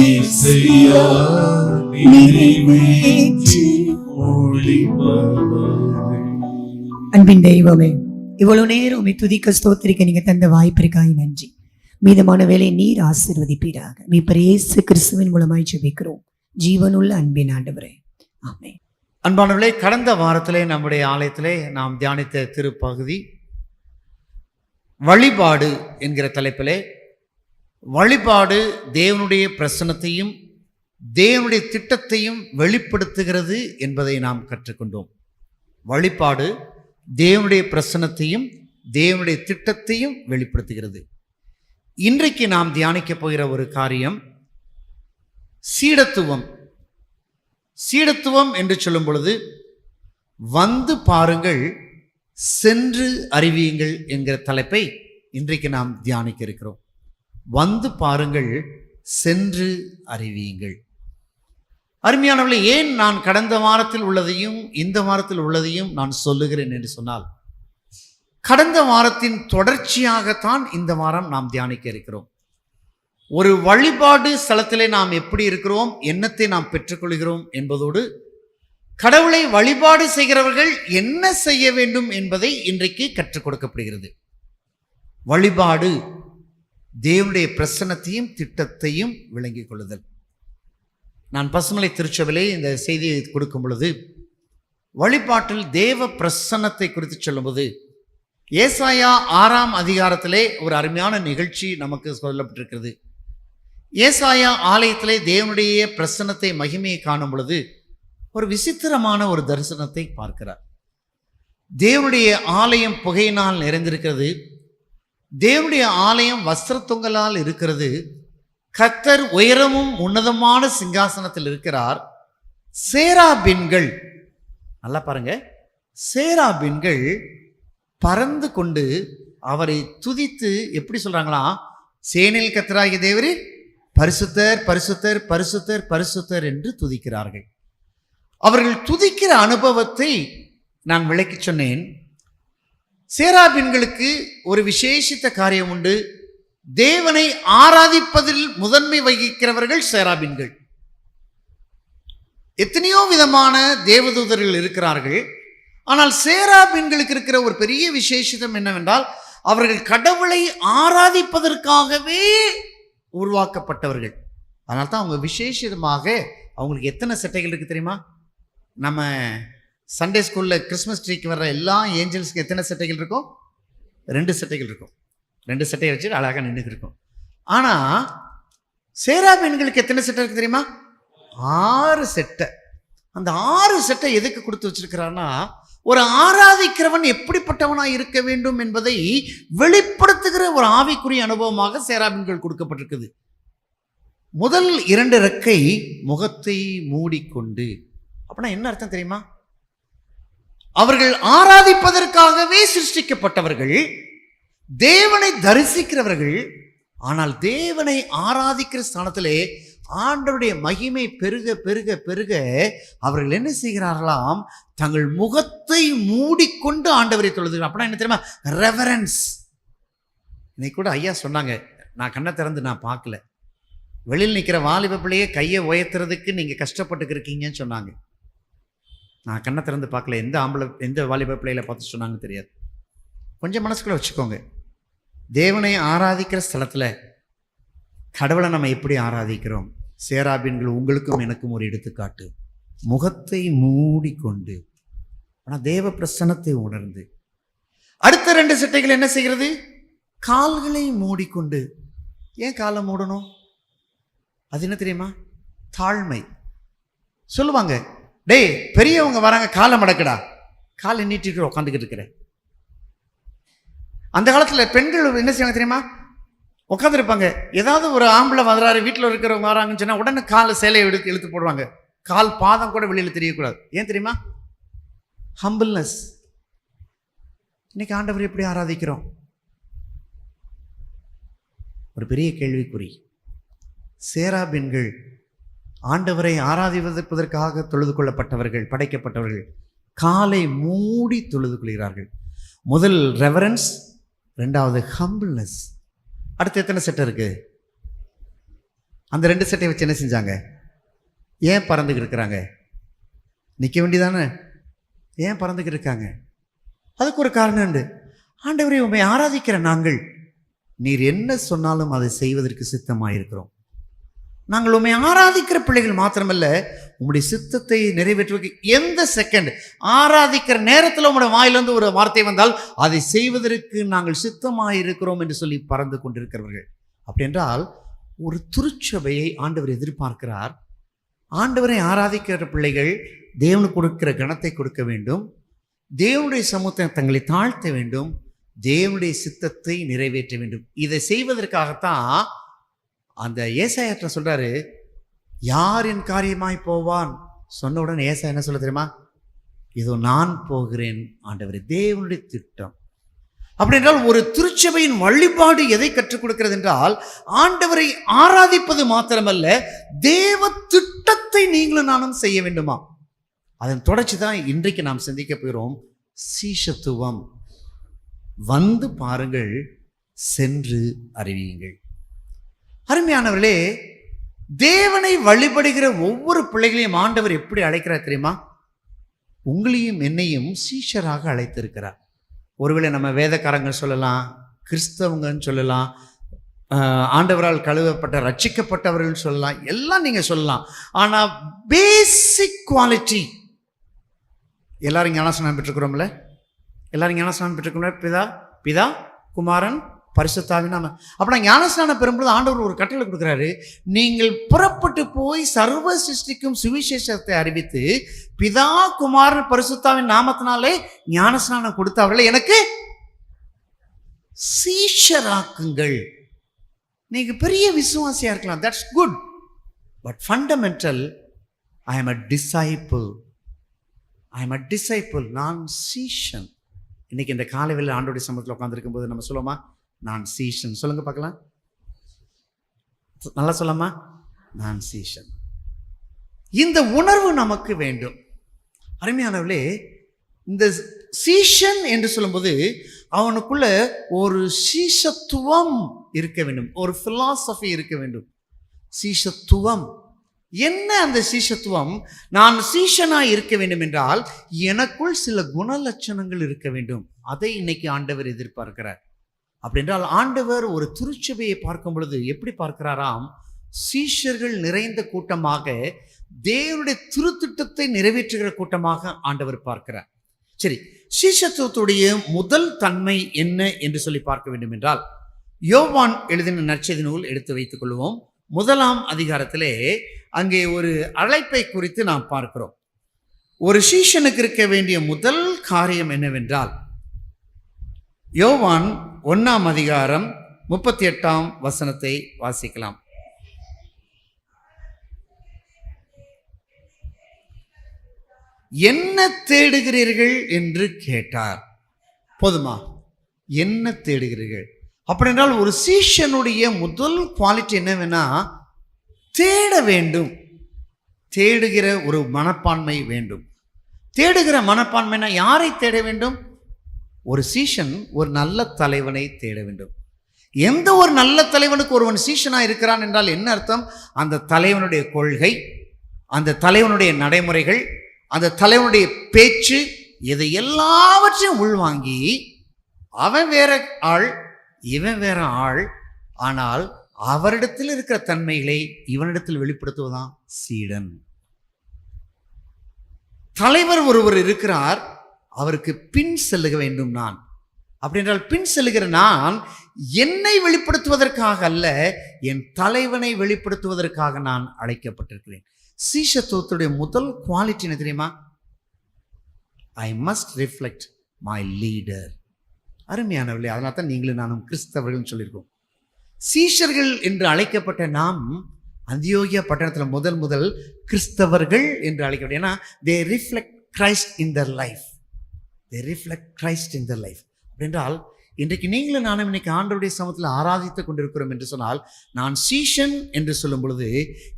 ஏசையா நிறைவேற்றி முடிப்பவரே. அன்பின் தெய்வமே, இவ்வளவு நேரம் உம்மை துதிக்க ஸ்தோத்திரிக்க நீங்க தந்த வாய்ப்பிற்காய் நன்றி. மீதமான வேலை நீர் ஆசீர்வதிப்பீராக. மீட்பர் இயேசு கிறிஸ்துவின் மூலமாய் ஜெபிக்கிறோம் ஜீவனுள்ள அன்பின் ஆண்டவரே, ஆமென். அன்பானவர்களே, கடந்த வாரத்திலே நம்முடைய ஆலயத்திலே நாம் தியானித்த திருப்பகுதி வழிபாடு என்கிற தலைப்பிலே, வழிபாடு தேவனுடைய பிரசன்னத்தையும் தேவனுடைய திட்டத்தையும் வெளிப்படுத்துகிறது என்பதை நாம் கற்றுக்கொண்டோம். வழிபாடு தேவனுடைய பிரசன்னத்தையும் தேவனுடைய திட்டத்தையும் வெளிப்படுத்துகிறது. இன்றைக்கு நாம் தியானிக்க போகிற ஒரு காரியம் சீடத்துவம். சீடத்துவம் என்று சொல்லும் பொழுது, வந்து பாருங்கள் சென்று அறிவியுங்கள் என்கிற தலைப்பை இன்றைக்கு நாம் தியானிக்க இருக்கிறோம். வந்து பாருங்கள் சென்று அறிவியுங்கள். அருமையானவர்களே, ஏன் நான் கடந்த வாரத்தில் உள்ளதையும் இந்த வாரத்தில் உள்ளதையும் நான் சொல்லுகிறேன் என்று சொன்னால், கடந்த வாரத்தின் தொடர்ச்சியாகத்தான் இந்த வாரம் நாம் தியானிக்க இருக்கிறோம். ஒரு வழிபாடு ஸ்தலத்திலே நாம் எப்படி இருக்கிறோம், என்னத்தை நாம் பெற்றுக்கொள்கிறோம் என்பதோடு கடவுளை வழிபாடு செய்கிறவர்கள் என்ன செய்ய வேண்டும் என்பதை இன்றைக்கு கற்றுக் கொடுக்கப்படுகிறது. வழிபாடு தேவனுடைய பிரசன்னத்தையும் திட்டத்தையும் விளங்கிக் கொள்ளுதல். நான் பசுமலை திருச்சபையிலே இந்த செய்தியை கொடுக்கும் பொழுது வழிபாட்டில் தேவ பிரசன்னத்தை குறித்து சொல்லும்போது ஏசாயா 6ஆம் அதிகாரத்திலே ஒரு அருமையான நிகழ்ச்சி நமக்கு சொல்லப்பட்டிருக்கிறது. ஏசாயா ஆலயத்திலே தேவனுடைய பிரசன்னத்தை மகிமையை காணும் பொழுது ஒரு விசித்திரமான ஒரு தரிசனத்தை பார்க்கிறார். தேவனுடைய ஆலயம் புகையினால் நிறைந்திருக்கிறது. தேவனுடைய ஆலயம் வஸ்திரத்தொங்கலால் இருக்கிறது. கர்த்தர் உயரமும் உன்னதமான சிங்காசனத்தில் இருக்கிறார். சேராபின்கள், நல்லா பாருங்க, சேராபின்கள் பறந்து கொண்டு அவரை துதித்து எப்படி சொல்றாங்களா, சேனையில் கர்த்தராகிய தேவரே பரிசுத்தர் பரிசுத்தர் பரிசுத்தர் பரிசுத்தர் என்று துதிக்கிறார்கள். அவர்கள் துதிக்கிற அனுபவத்தை நான் விளக்கி சொன்னேன். சேராபின்களுக்கு ஒரு விசேஷித்த காரியம் உண்டு. தேவனை ஆராதிப்பதில் முதன்மை வகிக்கிறவர்கள் சேராபின்கள். எத்தனையோ விதமான தேவதூதர்கள் இருக்கிறார்கள். ஆனால் சேராபின்களுக்கு இருக்கிற ஒரு பெரிய விசேஷம் என்னவென்றால் அவர்கள் கடவுளை ஆராதிப்பதற்காகவே உருவாக்கப்பட்டவர்கள். அதனால தான் அவங்க விசேஷமாக அவங்களுக்கு எத்தனை சட்டைகள் இருக்குது தெரியுமா? நம்ம சண்டே ஸ்கூலில் கிறிஸ்மஸ் ட்ரீக்கு வர்ற எல்லா ஏஞ்சல்ஸ்க்கு எத்தனை சட்டைகள் இருக்கும்? 2 சட்டைகள் இருக்கும். 2 சட்டையை வச்சு அழகாக நின்றுக்கு இருக்கும். ஆனால் சேராபீன்களுக்கு எத்தனை சட்டை இருக்குது தெரியுமா? 6 சட்டை. அந்த 6 சட்டை எதுக்கு கொடுத்து வச்சிருக்கிறான்னா, ஒரு ஆராதிக்கிறவன் எப்படிப்பட்டவனாக இருக்க வேண்டும் என்பதை வெளிப்படுத்துகிற ஒரு ஆவிக்குரிய அனுபவமாக சேராபீன்கள் கொடுக்கப்பட்டிருக்குது. முதல் 2 ரெக்கை முகத்தை மூடிக்கொண்டு. அப்படின்னா என்ன அர்த்தம் தெரியுமா? அவர்கள் ஆராதிப்பதற்காகவே சிருஷ்டிக்கப்பட்டவர்கள், தேவனை தரிசிக்கிறவர்கள். ஆனால் தேவனை ஆராதிக்கிற ஸ்தானத்திலே ஆண்டவருடைய மகிமை பெருக பெருக பெருக அவர்கள் என்ன செய்கிறார்களாம், தங்கள் முகத்தை மூடிக்கொண்டு ஆண்டவரை தொழுதுகிறார். அப்படின்னா என்ன தெரியுமா? ரெவரன்ஸ். இன்னைக்கு கூட ஐயா சொன்னாங்க, நான் கண்ணை திறந்து நான் பார்க்கல, வெளியில் நிற்கிற வாலிப பிள்ளையே கையை உயர்த்துறதுக்கு நீங்கள் கஷ்டப்பட்டுக்கு இருக்கீங்கன்னு சொன்னாங்க. நான் கண்ணை திறந்து பார்க்கல, எந்த வாலிப பிள்ளைகளை பார்த்து சொன்னாங்கன்னு தெரியாது. கொஞ்சம் மனசுக்குள்ள வச்சுக்கோங்க. தேவனை ஆராதிக்கிற ஸ்தலத்தில் கடவுளை நம்ம எப்படி ஆராதிக்கிறோம்? சேராபீன்கள் உங்களுக்கும் எனக்கும் ஒரு எடுத்துக்காட்டு. முகத்தை மூடிக்கொண்டு, ஆனால் தேவ பிரசன்னத்தை உணர்ந்து. அடுத்த 2 சட்டைகள் என்ன செய்கிறது? கால்களை மூடிக்கொண்டு. ஏன் காலை மூடணும்? அது என்ன தெரியுமா? தாழ்மை. சொல்லுவாங்க, டேய் பெரியவங்க வராங்க, காலை மடக்கடா. காலை நீட்டிட்டு உட்காந்துக்கிட்டு இருக்கிறேன். அந்த காலத்தில் பெண்கள் என்ன செய்வாங்க தெரியுமா? உட்காந்துருப்பாங்க. ஏதாவது ஒரு ஆம்பளை வராரு, வீட்டில் இருக்கிறவங்க வராங்கன்னு சொன்னால் உடனே காலை சேலையை இழுத்து போடுவாங்க. கால் பாதம் கூட வெளியில் தெரியக்கூடாது. ஏன் தெரியுமா? ஹம்பிள்னஸ். இன்னைக்கு ஆண்டவர் எப்படி ஆராதிக்கிறோம்? ஒரு பெரிய கேள்விக்குறி. சேராபீன்கள் ஆண்டவரை ஆராதிப்பதற்காக தொழுது கொள்ளப்பட்டவர்கள், படைக்கப்பட்டவர்கள். காலை மூடி தொழுது கொள்கிறார்கள். முதல் ரெவரன்ஸ், 2வது ஹம்பிள்னஸ். அடுத்து எத்தனை செட்டை இருக்கு? அந்த 2 செட்டை வச்சு என்ன செஞ்சாங்க? ஏன் பறந்துக்கிட்டு இருக்கிறாங்க? நிற்க வேண்டியதானே? ஏன் பறந்துக்கிட்டு இருக்காங்க? அதுக்கு ஒரு காரணம் உண்டு. ஆண்டவரை உண்மை ஆராதிக்கிற நாங்கள், நீர் என்ன சொன்னாலும் அதை செய்வதற்கு சித்தமாக இருக்கிறோம். நாங்கள் உண்மை ஆராதிக்கிற பிள்ளைகள் மாத்திரமல்ல, உங்களுடைய சித்தத்தை நிறைவேற்றுவதற்கு எந்த செகண்ட் ஆராதிக்கிற நேரத்தில் உங்களுடைய வாயிலிருந்து ஒரு வார்த்தை வந்தால் அதை செய்வதற்கு நாங்கள் சித்தமாக இருக்கிறோம் என்று சொல்லி பறந்து கொண்டிருக்கிறவர்கள். அப்படி என்றால் ஒரு திருச்சபையை ஆண்டவர் எதிர்பார்க்கிறார். ஆண்டவரை ஆராதிக்கிற பிள்ளைகள் தேவனுக்கு கொடுக்கிற கணத்தை கொடுக்க வேண்டும், தேவனுடைய சமூகத்தை தங்களை தாழ்த்த வேண்டும், தேவனுடைய சித்தத்தை நிறைவேற்ற வேண்டும். இதை செய்வதற்காகத்தான் அந்த ஏசாயாட்ட சொல்றாரு, யார் என் காரியமாய் போவான் சொன்ன உடனே ஏசாயா என்ன சொல்ல தெரியுமா? இதோ நான் போகிறேன் ஆண்டவரே. தேவனுடைய திட்டம். அப்படி என்றால் ஒரு திருச்சபையின் வழிபாடு எதை கற்றுக் கொடுக்கிறது என்றால், ஆண்டவரை ஆராதிப்பது மாத்திரமல்ல, தேவ திட்டத்தை நீங்களும் நானும் செய்ய வேண்டுமா? அதன் தொடர்ச்சி தான் இன்றைக்கு நாம் சிந்திக்க போகிறோம். சீஷத்துவம். வந்து பாருங்கள், சென்று அறிவியுங்கள். அருமையானவர்களே, தேவனை வழிபடுகிற ஒவ்வொரு பிள்ளைகளையும் ஆண்டவர் எப்படி அழைக்கிறார் தெரியுமா? உங்களையும் என்னையும் சீஷராக அழைத்திருக்கிறார். ஒருவேளை நம்ம வேதக்காரங்க சொல்லலாம், கிறிஸ்தவங்கன்னு சொல்லலாம், ஆண்டவரால் கழுவப்பட்ட ரட்சிக்கப்பட்டவர்கள் சொல்லலாம், எல்லாம் நீங்க சொல்லலாம். ஆனா பேசிக் குவாலிட்டி, எல்லாரும் ஞானஸ்நானம் பெற்றுக்கிறோம்ல, எல்லாரும் ஞானஸ்நானம் பெற்றுக்கிறோம்ல, பிதா குமாரன் பரிசுத்தாவின் நாம. அப்படின்னா ஞானஸ்நானம் பெறும்போது ஆண்டவர் ஒரு கட்டளை கொடுக்குறாரு, நீங்கள் புறப்பட்டு போய் சர்வ சிருஷ்டிக்கும் சுவிசேஷத்தை அறிவித்து பிதா குமாரன் பரிசுத்தாவின் நாமத்தினாலே ஞானஸ்நானம் கொடுத்து அவர்களை எனக்கு சீஷராக்குங்கள். நீங்க பெரிய விசுவாசியா இருக்கலாம், that's good, but fundamental, I am a disciple, I am a disciple, நான் சீஷன். இன்னைக்கு இந்த காலையில் ஆண்டோடைய சமூகத்தில் உட்காந்துருக்கும் போது நம்ம சொல்லுவோமா, நான் சீஷன்? சொல்லுங்க பார்க்கலாம், நல்லா சொல்லாமா, நான் சீஷன். இந்த உணர்வு நமக்கு வேண்டும். அருமையானவர்களே, இந்த சீஷன் என்று சொல்லும்போது அவனுக்குள்ள ஒரு சீஷத்துவம் இருக்க வேண்டும், ஒரு பிலாசபி இருக்க வேண்டும். சீஷத்துவம் என்ன? அந்த சீஷத்துவம், நான் சீஷனாய் இருக்க வேண்டும் என்றால் எனக்குள் சில குணலட்சணங்கள் இருக்க வேண்டும். அதை இன்னைக்கு ஆண்டவர் எதிர்பார்க்கிறார். அப்படி என்றால் ஆண்டவர் ஒரு திருச்சபையை பார்க்கும் பொழுது எப்படி பார்க்கிறாராம்? சீஷர்கள் நிறைந்த கூட்டமாக, தேவனுடைய திருத்திட்டத்தை நிறைவேற்றுகிற கூட்டமாக ஆண்டவர் பார்க்கிறார். சரி, சீஷத்துவத்துடைய முதல் தன்மை என்ன என்று சொல்லி பார்க்க வேண்டும் என்றால், யோவான் எழுதின நற்செய்தி நூல் எடுத்து வைத்துக் கொள்வோம். 1ஆம் அதிகாரத்திலே அங்கே ஒரு அழைப்பை குறித்து நாம் பார்க்கிறோம். ஒரு சீஷனுக்கு இருக்க வேண்டிய முதல் காரியம் என்னவென்றால், யோவான் 1ஆம் அதிகாரம் 38ஆம் வசனத்தை வாசிக்கலாம். என்ன தேடுகிறீர்கள் என்று கேட்டார். போதுமா? என்ன தேடுகிறீர்கள்? அப்படி என்றால் ஒரு சீஷனுடைய முதல் குவாலிட்டி என்னவென்னா, தேட வேண்டும். தேடுகிற ஒரு மனப்பான்மை வேண்டும். தேடுகிற மனப்பான்மைனா யாரை தேட வேண்டும்? ஒரு சீஷன் ஒரு நல்ல தலைவனை தேட வேண்டும். எந்த ஒரு நல்ல தலைவனுக்கு ஒருவன் சீஷனா இருக்கிறான் என்றால் என்ன அர்த்தம்? அந்த தலைவனுடைய கொள்கை, அந்த தலைவனுடைய நடைமுறைகள், அந்த தலைவனுடைய பேச்சு, இதை எல்லாவற்றையும் உள்வாங்கி, அவன் வேற ஆள், இவன் வேற ஆள், ஆனால் அவரிடத்தில் இருக்கிற தன்மைகளை இவனிடத்தில் வெளிப்படுத்துவதான் சீடன். தலைவர் ஒருவர் இருக்கிறார், அவருக்கு பின் செல்லுக வேண்டும் நான். அப்படி என்றால் பின் செல்லுகிற நான் என்னை வெளிப்படுத்துவதற்காக அல்ல, என் தலைவனை வெளிப்படுத்துவதற்காக நான் அழைக்கப்பட்டிருக்கிறேன். சீஷத்துவத்துடைய முதல் குவாலிட்டி என்ன தெரியுமா? I must reflect my leader. அருமையானவர்களே, அதனால தான் நீங்களும் நானும் கிறிஸ்தவர்கள் சொல்லியிருக்கோம். சீஷர்கள் என்று அழைக்கப்பட்ட நாம் அந்தியோகியா பட்டணத்தில் முதல் கிறிஸ்தவர்கள் என்று அழைக்கப்பட்ட, ஏன்னா they reflect Christ in their life, they reflect Christ in their life. அப்படின்றால் இன்றைக்கு நீங்களும் நானும் இன்னைக்கு ஆண்டவருடைய சமூகத்தில் ஆராதித்துக் கொண்டிருக்கிறோம் என்று சொன்னால், நான் சீஷன் என்று சொல்லும் பொழுது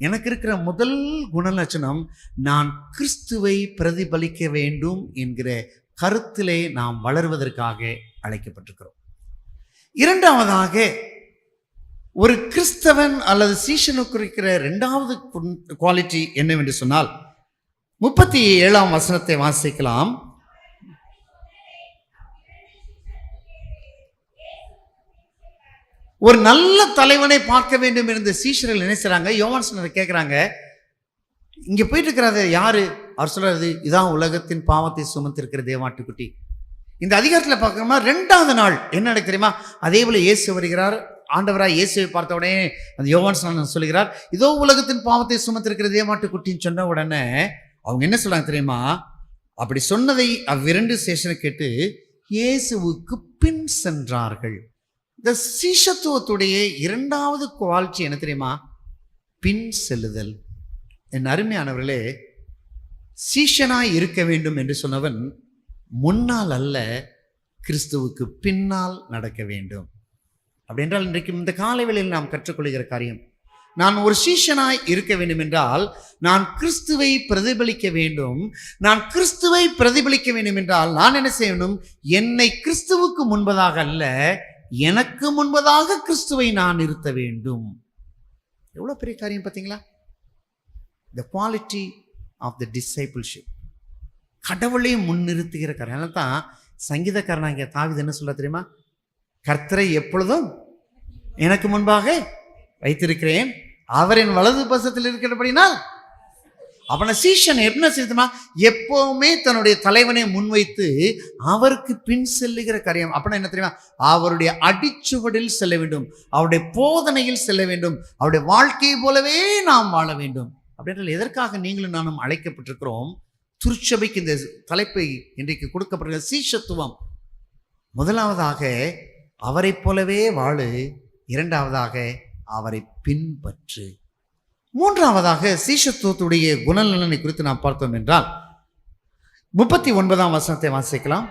எனக்கு இருக்கிற முதல் குணலட்சணம், நான் கிறிஸ்துவை பிரதிபலிக்க வேண்டும் என்கிற கருத்திலே நாம் வளருவதற்காக அழைக்கப்பட்டிருக்கிறோம். இரண்டாவதாக, ஒரு கிறிஸ்தவன் அல்லது சீஷனுக்கு இருக்கிற இரண்டாவது குவாலிட்டி என்னவென்று சொன்னால், 37ஆம் வசனத்தை வாசிக்கலாம். ஒரு நல்ல தலைவனை பார்க்க வேண்டும் இருந்த சீஷர்கள் நினைச்சாங்க. யோவான் கேட்கிறாங்க, இங்க போயிட்டு இருக்கிறது யாரு? அவர் சொல்றது, இதான் உலகத்தின் பாவத்தை சுமத்திருக்கிற தேவாட்டுக்குட்டி. இந்த அதிகாரத்தில் பார்க்கணும்னா 2வது நாள் என்ன நடக்கு தெரியுமா? அதே போல இயேசு வருகிறார். ஆண்டவராய் இயேசுவை பார்த்த உடனே அந்த யோவான் சொல்லுகிறார், இதோ உலகத்தின் பாவத்தை சுமத்திருக்கிற தேவாட்டுக்குட்டின்னு சொன்ன உடனே அவங்க என்ன சொல்றாங்க தெரியுமா? அப்படி சொன்னதை அவ்விரண்டு சேஷனை கேட்டு இயேசுவுக்கு பின் சென்றார்கள். இந்த சீஷத்துவத்துடைய இரண்டாவது குவாலிட்டி என்ன தெரியுமா? பின் செல்லுதல். என் அருமையானவர்களே, சீஷனாய் இருக்க வேண்டும் என்று சொன்னவன் முன்னால் அல்ல, கிறிஸ்துவுக்கு பின்னால் நடக்க வேண்டும். அப்படி என்றால் இன்றைக்கு இந்த காலை வேளையில் நாம் கற்றுக்கொள்கிற காரியம், நான் ஒரு சீஷனாய் இருக்க வேண்டும் என்றால் நான் கிறிஸ்துவை பிரதிபலிக்க வேண்டும். நான் கிறிஸ்துவை பிரதிபலிக்க வேண்டும் என்றால் நான் என்ன செய்யணும்? என்னை கிறிஸ்துவுக்கு முன்பதாக அல்ல, எனக்கு முன்பதாக கிறிஸ்துவை நான் நிறுத்த வேண்டும். எவ்வளோ பெரிய காரியம் பார்த்தீங்களா? The quality of the discipleship. கடவுளையும் முன்னிறுத்துகிற காரியம். அதனால தான் சங்கீதக்காரனாகிய தாவீது என்ன சொல்ல தெரியுமா? கர்த்தரை எப்பொழுதும் எனக்கு முன்பாக வைத்திருக்கிறேன், அவரின் வலது பசத்தில் இருக்கிறபடினால். அவனை சீஷன் என்ன செய்யுமா? எப்பவுமே தன்னுடைய தலைவனை முன்வைத்து அவருக்கு பின் செல்லுகிற காரியம். அப்படின்னா என்ன தெரியுமா? அவருடைய அடிச்சுவடில் செல்ல வேண்டும், அவருடைய போதனையில் செல்ல வேண்டும், அவருடைய வாழ்க்கையை போலவே நாம் வாழ வேண்டும். அப்படின்றால் எதற்காக நீங்களும் நானும் அழைக்கப்பட்டிருக்கிறோம்? திருச்சபைக்கு இந்த தலைப்பை இன்றைக்கு கொடுக்கப்படுகிற சீஷத்துவம். முதலாவதாக அவரை போலவே வாழு, இரண்டாவதாக அவரை பின்பற்று, மூன்றாவதாக சீஷத்துவத்துடைய குணநலனை குறித்து நாம் பார்த்தோம் என்றால் 39ஆம் வசனத்தை வாசிக்கலாம்.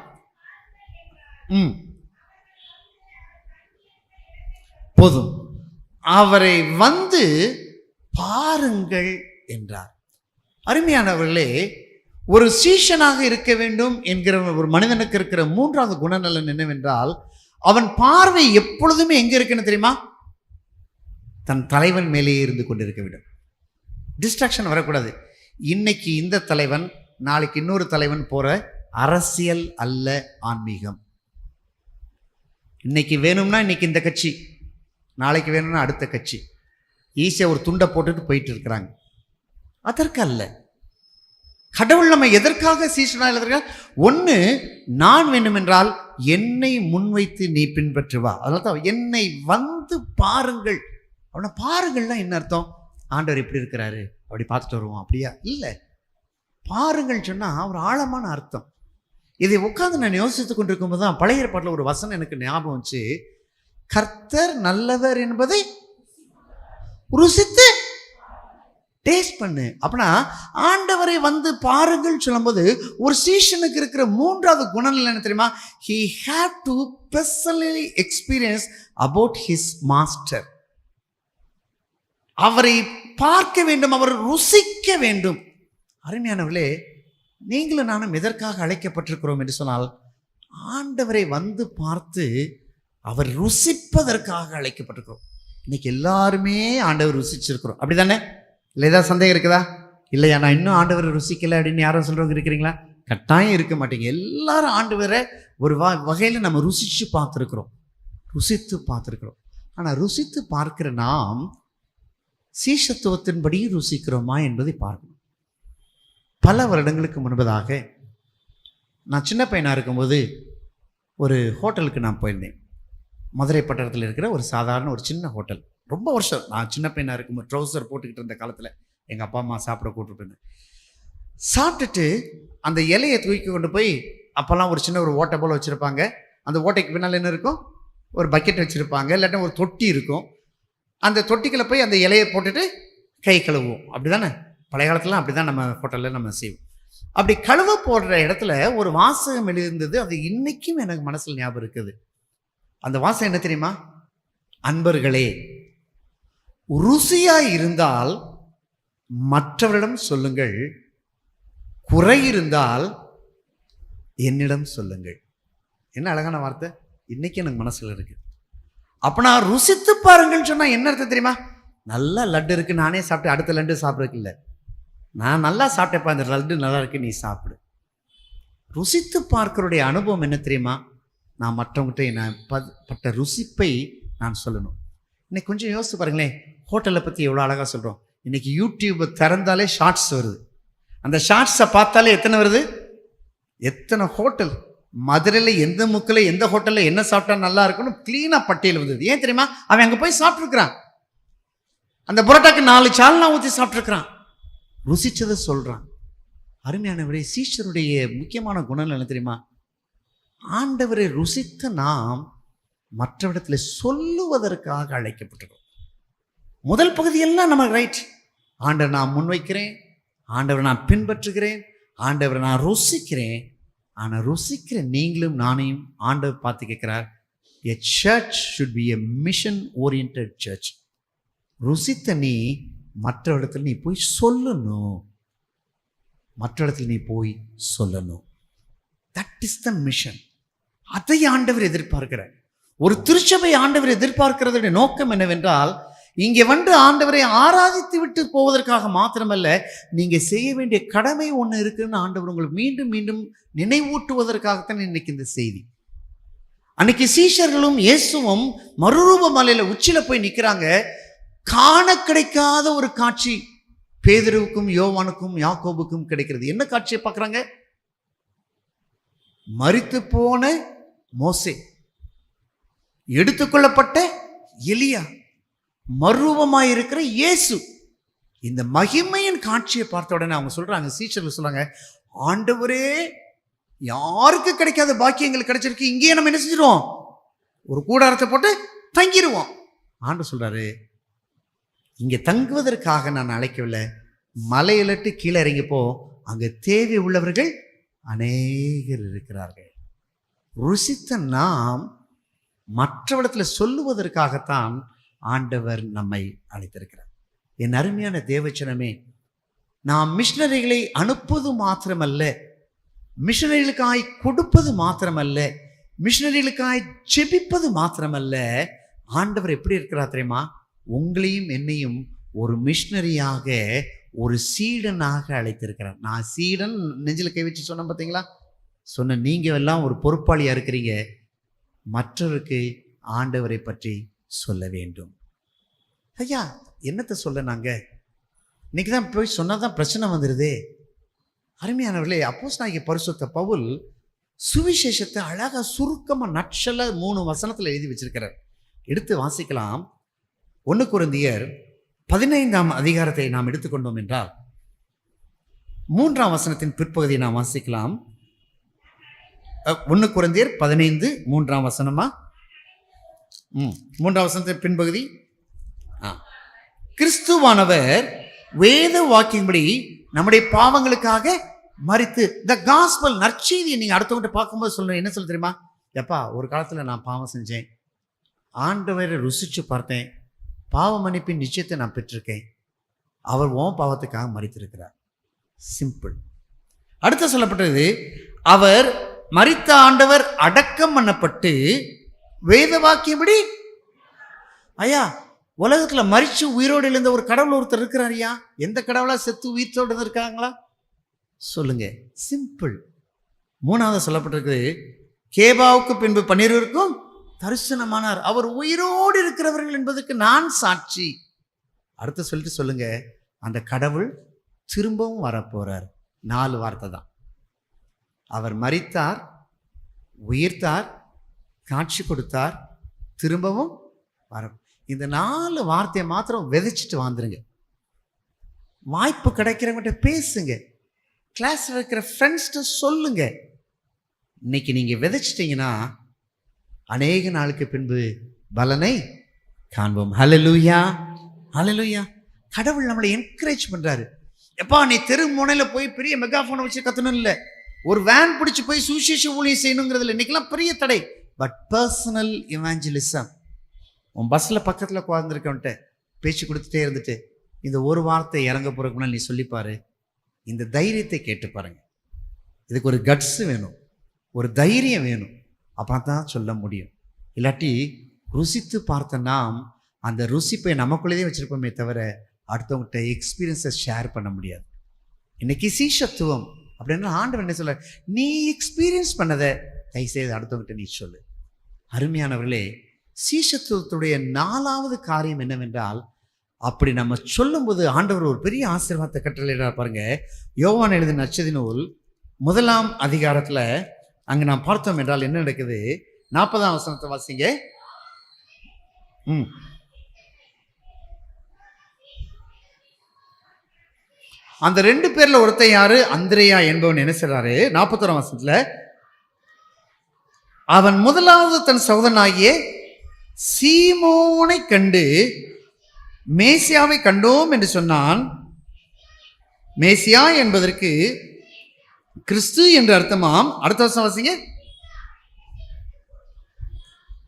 போதும், அவரை வந்து பாருங்கள் என்றார். அருமையானவர்களே, ஒரு சீஷனாக இருக்க வேண்டும் என்கிற ஒரு மனிதனுக்கு இருக்கிற மூன்றாவது குணநலன் என்னவென்றால், அவன் பார்வை எப்பொழுதுமே எங்க இருக்குன்னு தெரியுமா? தன் தலைவன் மேலேயே இருந்து கொண்டிருக்க வேண்டும். டிஸ்ட்ராக்ஷன் வரக்கூடாது. இன்னைக்கு இந்த தலைவன், நாளைக்கு இன்னொரு தலைவன் போற அரசியல் அல்ல ஆன்மீகம். இன்னைக்கு வேணும்னா இன்னைக்கு இந்த கட்சி, நாளைக்கு வேணும்னா அடுத்த கட்சி. ஈஸியாக ஒரு துண்டை போட்டுட்டு போயிட்டு இருக்கிறாங்க. அதற்கு அல்ல. கடவுள் நம்ம எதற்காக சீஷனாக எழுதுறார்? ஒன்று, நான் வேண்டுமென்றால் என்னை முன்வைத்து நீ பின்பற்றுவா. அதனால தான் என்னை வந்து பாருங்கள். அவனை பாருங்கள்னா என்ன அர்த்தம்? ஆண்டவர் எப்படி இருக்கிறாரு அப்படி பார்த்துட்டு வருவோம் அப்படியா? இல்லை, பாருங்கள் சொன்னால் ஒரு ஆழமான அர்த்தம். இதை உட்காந்து நான் யோசித்து கொண்டிருக்கும் போது தான் பழைய ஏற்பாட்டில் ஒரு வசனம் எனக்கு ஞாபகம் வச்சு, கர்த்தர் நல்லவர் என்பதை ருசித்து டேஸ்ட் பண்ணு. அப்படின்னா ஆண்டவரை வந்து பாருங்கள் சொல்லும்போது ஒரு சீஷனுக்கு இருக்கிற மூன்றாவது குணநலன் என்ன தெரியுமா? he had to personally experience about his master. அவரை பார்க்க வேண்டும், அவரை ருசிக்க வேண்டும். அருமையானவர்களே, நீங்களும் நானும் எதற்காக அழைக்கப்பட்டிருக்கிறோம் என்று சொன்னால், ஆண்டவரை வந்து பார்த்து அவர் ருசிப்பதற்காக அழைக்கப்பட்டிருக்கிறோம். இன்னைக்கு எல்லாருமே ஆண்டவர் ருசிச்சிருக்கிறோம், அப்படிதானே? இல்லை, ஏதாவது சந்தேகம் இருக்குதா? இல்லையா, நான் இன்னும் ஆண்டவரை ருசிக்கலை அப்படின்னு யாரும் சொல்றவங்க இருக்கிறீங்களா? கட்டாயம் இருக்க மாட்டீங்க. எல்லாரும் ஆண்டவரை ஒரு வகையில் நம்ம ருசிச்சு பார்த்துருக்குறோம், ருசித்து பார்த்துருக்குறோம். ஆனால் ருசித்து பார்க்கிற நாம் சீஷத்துவத்தின்படி ருசிக்கிறோமா என்பதை பார்க்கணும். பல வருடங்களுக்கு முன்பதாக நான் சின்ன பையனாக இருக்கும்போது ஒரு ஹோட்டலுக்கு நான் போயிருந்தேன். மதுரை பட்டணத்தில் இருக்கிற ஒரு சாதாரண ஒரு சின்ன ஹோட்டல். ரொம்ப வருஷம் நான் சின்ன பையனாக இருக்கும்போது ட்ரௌசர் போட்டுக்கிட்டு இருந்த காலத்தில் எங்கள் அப்பா அம்மா சாப்பிட கூப்பிட்டு இருந்தேன். சாப்பிட்டுட்டு அந்த இலையை தூக்கி கொண்டு போய், அப்போல்லாம் ஒரு சின்ன ஒரு ஓட்டை போல் வச்சுருப்பாங்க. அந்த ஓட்டைக்கு பின்னால் என்ன இருக்கும்? ஒரு பக்கெட் வச்சுருப்பாங்க, இல்லாட்டா ஒரு தொட்டி இருக்கும். அந்த தொட்டிக்குள்ளே போய் அந்த இலையை போட்டுட்டு கை கழுவுவோம். அப்படி தானே பழைய காலத்துலாம் அப்படி தான் நம்ம ஹோட்டலில் நம்ம செய்வோம். அப்படி கழுவ போடுற இடத்துல ஒரு வாசகம் எழுதியிருந்தது. அது இன்னைக்கும் எனக்கு மனசில் ஞாபகம் இருக்குது. அந்த வாசகம் என்ன தெரியுமா? அன்பர்களே, ருசியாய் இருந்தால் மற்றவரிடம் சொல்லுங்கள், குறை இருந்தால் என்னிடம் சொல்லுங்கள். என்ன அழகான வார்த்தை! இன்னைக்கு எனக்கு மனசுல இருக்கு. அப்ப நான் ருசித்து பாருங்கள் சொன்னா என்ன அர்த்தம் தெரியுமா? நல்ல லட்டு இருக்கு, நானே சாப்பிட்டு அடுத்த லட்டு சாப்பிட்றதுக்கு இல்லை, நான் நல்லா சாப்பிட்டேப்பா, அந்த லட்டு நல்லா இருக்கு, நீ சாப்பிடு. ருசித்து பார்க்கறோடைய அனுபவம் என்ன தெரியுமா? நான் மற்றவங்ககிட்ட நான் பட்ட ருசிப்பை நான் சொல்லணும். இன்னைக்கு கொஞ்சம் யோசித்து பாருங்களேன், ஹோட்டலை பற்றி எவ்வளோ அழகாக சொல்கிறோம். இன்னைக்கு யூடியூப்பை திறந்தாலே ஷார்ட்ஸ் வருது. அந்த ஷார்ட்ஸை பார்த்தாலே எத்தனை வருது? எத்தனை ஹோட்டல், மதுரையில் எந்த முக்கில் எந்த ஹோட்டலில் என்ன சாப்பிட்டா நல்லா இருக்குன்னு க்ளீனாக பட்டியல் வந்தது. ஏன் தெரியுமா? அவன் அங்கே போய் சாப்பிட்ருக்கிறான். அந்த புரோட்டாக்கு 4 சால்னா ஊற்றி சாப்பிட்ருக்கிறான், ருசிச்சதை சொல்கிறான். அருமையானவரே, சீஷருடைய முக்கியமான குணம் என்ன தெரியுமா? ஆண்டவரை ருசித்த நாம் மற்றவிடத்தில் சொல்லுவதற்காக அழைக்கப்பட்டிருக்கோம். முதல் பகுதியெல்லாம் நமக்கு ரைட். ஆண்டவர் நான் முன்வைக்கிறேன், ஆண்டவரை நான் பின்பற்றுகிறேன், ஆண்டவரை நான் ருசிக்கிறேன். ஆனால் ருசிக்கிற நீங்களும் நானையும் ஆண்டவர் பார்த்து கேட்கிறார், a church should be a mission oriented church. ருசித்த நீ மற்ற இடத்துல நீ போய் சொல்லணும், மற்ற இடத்துல நீ போய் சொல்லணும். That is the mission. அதை ஆண்டவர் எதிர்பார்க்கிறார். ஒரு திருச்சபை ஆண்டவர் எதிர்பார்க்கிறதுடைய நோக்கம் என்னவென்றால், இங்கே வந்து ஆண்டவரை ஆராதித்து விட்டு போவதற்காக மாத்திரமல்ல, நீங்க செய்ய வேண்டிய கடமை ஒன்று இருக்குன்னு ஆண்டவர் உங்களுக்கு மீண்டும் மீண்டும் நினைவூட்டுவதற்காகத்தான் இன்னைக்கு இந்த செய்தி. அன்னைக்கு சீஷர்களும் இயேசுவும் மறுரூப மலையில உச்சில போய் நிக்கிறாங்க. காண கிடைக்காத ஒரு காட்சி பேதுருவுக்கும் யோவானுக்கும் யாக்கோபுக்கும் கிடைக்கிறது. என்ன காட்சியை பார்க்கறாங்க? மரித்து போன மோசே, எடுத்துக்கொள்ளப்பட்ட எலியா, மறுரூபமாயிருக்கிற இயேசு. இந்த மகிமையின் காட்சியை பார்த்த உடனே அவங்க சொல்றாங்க, சீஷர்கள் சொல்றாங்க, ஆண்டவரே, யாருக்கு கிடைக்காத பாக்கியங்கள் கிடைச்சிருக்கு, இங்கேயே நம்ம என்ன செஞ்சிருவோம், ஒரு கூடாரத்தை போட்டு தங்கிடுவோம். ஆண்டவர் சொல்றாரு, இங்க தங்குவதற்காக நான் அழைக்கவில்லை, மலையிலட்டு கீழே இறங்கிப்போ, அங்க தேவை உள்ளவர்கள் அநேகர் இருக்கிறார்கள். ருசித்த நாம் மற்றவஇடத்துல சொல்லுவதற்காகத்தான் ஆண்டவர் நம்மை அழைத்திருக்கிறார். என் அருமையான தேவச்சனமே, நாம் மிஷனரிகளை அனுப்புவது மாத்திரமல்ல, மிஷனரிகளுக்காய் கொடுப்பது மாத்திரமல்ல, மிஷனரிகளுக்காய் ஜெபிப்பது மாத்திரமல்ல, ஆண்டவர் எப்படி இருக்கிறார் தெரியுமா? உங்களையும் என்னையும் ஒரு மிஷனரியாக, ஒரு சீடனாக அழைத்திருக்கிறார். நான் சீடன் நெஞ்சில் கை வச்சு சொன்னேன் பார்த்தீங்களா? சொன்ன நீங்க எல்லாம் ஒரு பொறுப்பாளியா இருக்கிறீங்க. மற்றவருக்கு ஆண்டவரை பற்றி சொல்ல வேண்டும். ஐயா, என்னத்தை சொல்ல நாங்க இன்னைக்கு தான் போய் சொன்னாதான் பிரச்சனை வந்துடுது. அருமையானவர்களே, அப்போஸ்தலனாகிய பரிசுத்த பவுல் சுவிசேஷத்தை அழகா சுருக்கமா நட்சல 3 வசனத்துல எழுதி வச்சிருக்கிறார். எடுத்து வாசிக்கலாம். 1 கொரிந்தியர் 15ஆம் அதிகாரத்தை நாம் எடுத்துக்கொண்டோம் என்றால் 3ஆம் வசனத்தின் பிற்பகுதியை நாம் வாசிக்கலாம். 1 கொரிந்தியர் 15 3ஆம் வசனமா? 3ஆம் வசனத்தின் பின்பகுதி. கிறிஸ்துவானவர் வேத வாக்கின்படி நம்முடைய பாவங்களுக்காக மரித்து, த காஸ்பல், நற்செய்தியை நீங்க அடுத்தவங்கிட்ட பார்க்கும்போது சொல்லணும். என்ன சொல்ல தெரியுமா? எப்பா, ஒரு காலத்துல நான் பாவம் செஞ்சேன், ஆண்டவரை ருசிச்சு பார்த்தேன், பாவ மன்னிப்பின் நிச்சயத்தை நான் பெற்றிருக்கேன், அவர் உன் பாவத்துக்காக மரித்திருக்கிறார். சிம்பிள். அடுத்து சொல்லப்பட்டது, அவர் மரித்த ஆண்டவர் அடக்கம் பண்ணப்பட்டு வேத வாக்கியபடி. ஐயா, உலகத்துல மரிச்சு உயிரோடு எழுந்த ஒரு கடவுள் ஒருத்தர் இருக்கிறார். ஐயா, எந்த கடவுளா செத்து உயிரோடு இருக்காங்களா சொல்லுங்க? சிம்பிள். 3வது சொல்லப்பட்டிருக்கு, கேபாவுக்கு பின்பு 12 தரிசனமானார், அவர் உயிரோடு இருக்கிறவர்கள் என்பதற்கு நான் சாட்சி. அடுத்து சொல்லிட்டு சொல்லுங்க, அந்த கடவுள் திரும்பவும் வரப்போறார். 4 வார்த்தை தான். அவர் மரித்தார், உயிர்த்தார், காட்சி கொடுத்தார், திரும்பவும் வர. இந்த 4 வார்த்தையை மாத்திரம் விதைச்சிட்டு வந்துருங்க. வாய்ப்பு கிடைக்கிறவங்கிட்ட பேசுங்க, கிளாஸ்ல இருக்கிற ஃப்ரெண்ட்ஸ்கிட்ட சொல்லுங்க. இன்னைக்கு நீங்க விதைச்சிட்டீங்கன்னா அநேக நாளுக்கு பின்பு பலனை காண்போம். ஹல்லேலூயா, ஹல்லேலூயா. கடவுள் நம்மளை என்கரேஜ் பண்றாரு. எப்பா, நீ தெரு முனையில போய் பெரிய மெகாஃபோனை வச்சு கத்தணும் இல்லை, ஒரு வேன் பிடிச்சு போய் சுவிசேஷ ஊழியம் செய்யணுங்கிறதுல இன்னைக்கெல்லாம் பெரிய தடை. பட் பர்சனல் இவாஞ்சலிசம், உன் பஸ்ல பக்கத்துல உட்கார்ந்துருக்கவன்ட்ட பேச்சு கொடுத்துட்டே இருந்துட்டு இந்த ஒரு வார்த்தை இறங்க போறதுக்கு நீ சொல்லிப்பாரு. இந்த தைரியத்தை கேட்டு பாருங்க. இதுக்கு ஒரு கட்ஸ் வேணும், ஒரு தைரியம் வேணும், அப்போ தான் சொல்ல முடியும். இல்லாட்டி ருசித்து பார்த்த நாம் அந்த ருசிப்பை நமக்குள்ளேயே வச்சிருப்போமே தவிர அடுத்தவங்ககிட்ட எக்ஸ்பீரியன்ஸை ஷேர் பண்ண முடியாது. இன்னைக்கு சீஷத்துவம் அப்படின்னா ஆண்டவர் என்ன சொல்ல, நீ எக்ஸ்பீரியன்ஸ் பண்ணதை தயவுசெய்து அடுத்தவங்ககிட்ட நீ சொல்லு. அருமையானவர்களே, சீஷத்துவத்துடைய 4வது காரியம் என்னவென்றால், அப்படி நம்ம சொல்லும்போது ஆண்டவர் ஒரு பெரிய ஆசீர்வாதத்தை கட்டளையிடார். பாருங்க, யோவான் எழுதின நற்செய்தி நூல் 1ஆம் அதிகாரத்துல அங்க நாம் பார்த்தோம் என்றால் என்ன நடக்குது? 40ஆம் வசனத்தை வாசிங்க. அந்த 2 பேர்ல ஒருத்தன் யாரு? அந்திரேயா என்பவன் என்ன செய்றாரு? 41ஆம் வசனத்துல, அவன் முதலாவது தன் சகோதரனாகிய சீமோனை கண்டு மேசியாவை கண்டோம் என்று சொன்னான். மேசியா என்பதற்கு கிறிஸ்து என்று அர்த்தமாம். அடுத்த வருஷம் வாசிங்க.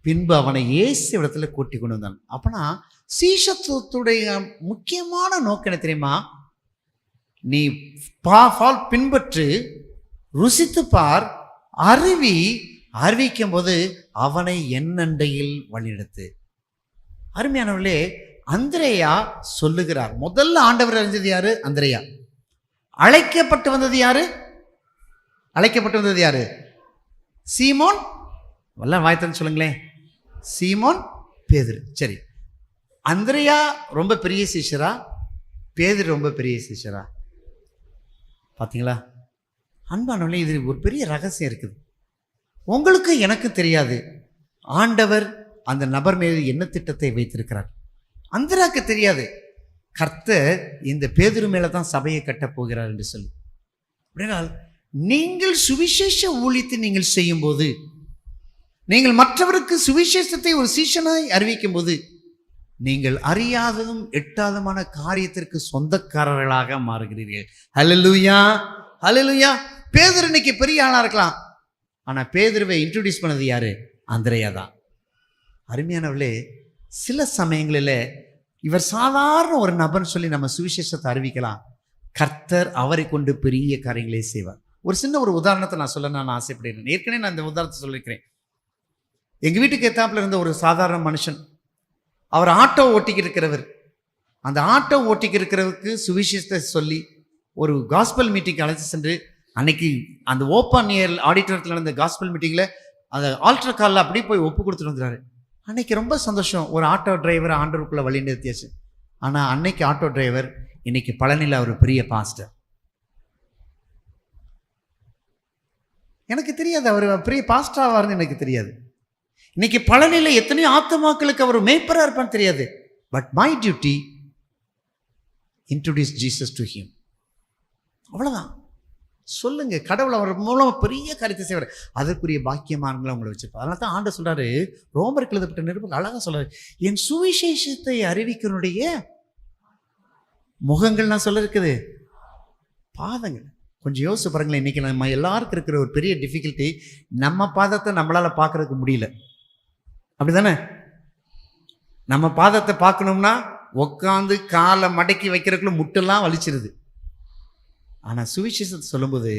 பின்பு அவனை இயேசு இடத்துல கூட்டி கொண்டு வந்தான். அப்பனா சீஷத்துவத்துடைய முக்கியமான நோக்கம் என்ன தெரியுமா? நீ பின்பற்று, ருசித்து பார், அறிவிக்கும் போது அவனை என்னண்டையில் வழிநடத்து. அருமையானவர்களே, அந்திரேயா சொல்லுகிறார். முதல்ல ஆண்டவர் அறிஞ்சது யாரு? அந்திரேயா. அழைக்கப்பட்டு வந்தது யாரு? சீமோன். வல்ல வாய்த்தன்னு சொல்லுங்களேன். சீமோன் பேதுரு. சரி, அந்திரேயா ரொம்ப பெரிய சிஷ்யரா, பேதுரு ரொம்ப பெரிய சிஷ்யரா? பார்த்தீங்களா அன்பானவர்களே, இது ஒரு பெரிய ரகசியம் இருக்குது. உங்களுக்கு எனக்கு தெரியாது ஆண்டவர் அந்த நபர் மீது என்ன திட்டத்தை வைத்திருக்கிறார். அந்திராக்கு தெரியாது கர்த்தர் இந்த பேதுரு மேல தான் சபையை கட்டப் போகிறார் என்று சொல்லி. அப்படினால் நீங்கள் சுவிசேஷ ஊழியத்தை நீங்கள் செய்யும் போது, நீங்கள் மற்றவருக்கு சுவிசேஷத்தை ஒரு சீஷனாய் அறிவிக்கும் போது, நீங்கள் அறியாததும் எட்டாதமான காரியத்திற்கு சொந்தக்காரர்களாக மாறுகிறீர்கள். ஹல்லேலூயா, ஹல்லேலூயா. பேதுரு இன்னைக்கு பெரிய ஆளா இருக்கலாம், ஆனா பேதுருவை இன்ட்ரோடியூஸ் பண்ணது யாரு? அந்திரேயா தான். அருமையானவர்களே, சில சமயங்களில் இவர் சாதாரண ஒரு நபர் சொல்லி நம்ம சுவிசேஷத்தை அறிவிக்கலாம். கர்த்தர் அவரை கொண்டு பெரிய காரியங்களே செய்வார். ஒரு சின்ன ஒரு உதாரணத்தை நான் சொல்ல நான் ஆசைப்படுகிறேன். ஏற்கனவே நான் இந்த உதாரணத்தை சொல்லியிருக்கிறேன். எங்கள் வீட்டுக்கு எத்தாப்புல இருந்த ஒரு சாதாரண மனுஷன், அவர் ஆட்டோ ஓட்டிக்கிட்டு இருக்கிறவர். அந்த ஆட்டோ ஓட்டிக்கிட்டு இருக்கிறவருக்கு சுவிசேஷத்தை சொல்லி ஒரு காஸ்பல் மீட்டிங் அழைச்சி சென்று, அன்னைக்கு அந்த ஓப்பன் ஏர் ஆடிட்டோரியத்தில் நடந்த காஸ்பல் மீட்டிங்கில் அந்த ஆல்டர் காலில் அப்படியே போய் ஒப்பு கொடுத்துட்டு வந்துறாரு. அன்னைக்கு ரொம்ப சந்தோஷம். ஒரு ஆட்டோ டிரைவரை ஆண்டவருக்குள்ளே வழி நிறுத்தியாச்சு. ஆனால் அன்னைக்கு ஆட்டோ டிரைவர் இன்னைக்கு பழனியில் அவர் பெரிய பாஸ்டர். எனக்கு தெரியாது அவர் பெரிய பாஸ்டர் ஆவார்னு எனக்கு தெரியாது. இன்னைக்கு பழனியில் எத்தனையோ ஆத்துமாக்களுக்கு அவர் மேய்ப்பராக இருப்பான்னு தெரியாது. But my duty introduce Jesus to him. அவ்வளோதான். சொல்லுங்க, கடவுள் அவர் மூலமாக பெரிய காரியத்தை செய்வார். அதற்குரிய பாக்கியமானங்களை உங்களை வச்சிருப்பார். அதனால தான் ஆண்டவர் சொல்றாரு, ரோமருக்கு எழுதப்பட்ட நிருபத்தில் அழகாக சொல்றாரு, என் சுவிசேஷத்தை அறிவிக்கிறனுடைய முகங்கள் நான் சொல்ல இருக்குது பாதங்கள். கொஞ்சம் யோசிச்சு பாருங்களேன். இன்னைக்கு நம்ம எல்லாருக்கும் இருக்கிற ஒரு பெரிய டிஃபிகல்ட்டி, நம்ம பாதத்தை நம்மளால பார்க்கறதுக்கு முடியல. அப்படிதானே? நம்ம பாதத்தை பார்க்கணும்னா உட்காந்து காலை மடக்கி வைக்கிறதுக்குள்ள முட்டெல்லாம் வலிச்சிருது. ஆனால் சுவிசேஷத்தை சொல்லும்போது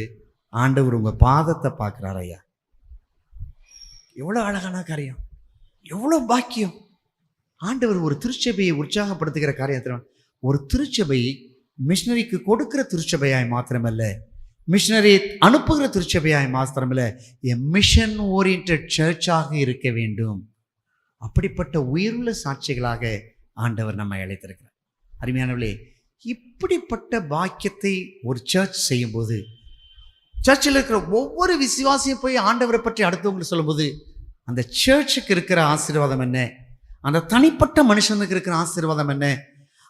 ஆண்டவர் உங்கள் பாதத்தை பார்க்குறார். ஐயா, எவ்வளோ அழகான காரியம், எவ்வளோ பாக்கியம். ஆண்டவர் ஒரு திருச்சபையை உற்சாகப்படுத்துகிற காரியத்தில், ஒரு திருச்சபை மிஷினரிக்கு கொடுக்கிற திருச்சபையாய் மாத்திரமல்ல, மிஷினரி அனுப்புகிற திருச்சபையாய் மாத்திரமல்ல, மிஷன் ஓரியன்டட் சர்ச்சாக இருக்க வேண்டும். அப்படிப்பட்ட உயிருள்ள சாட்சிகளாக ஆண்டவர் நம்மை அழைத்திருக்கிறார். அருமையானவர்களே, இப்படிப்பட்ட பாக்கியத்தை ஒரு சர்ச் செய்யும்போது, சர்ச்சில் இருக்கிற ஒவ்வொரு விசுவாசியும் போய் ஆண்டவரை பற்றி அடுத்தவங்களுக்கு சொல்லும்போது, அந்த சர்ச்சுக்கு இருக்கிற ஆசீர்வாதம் என்ன, அந்த தனிப்பட்ட மனுஷனுக்கு இருக்கிற ஆசீர்வாதம் என்ன,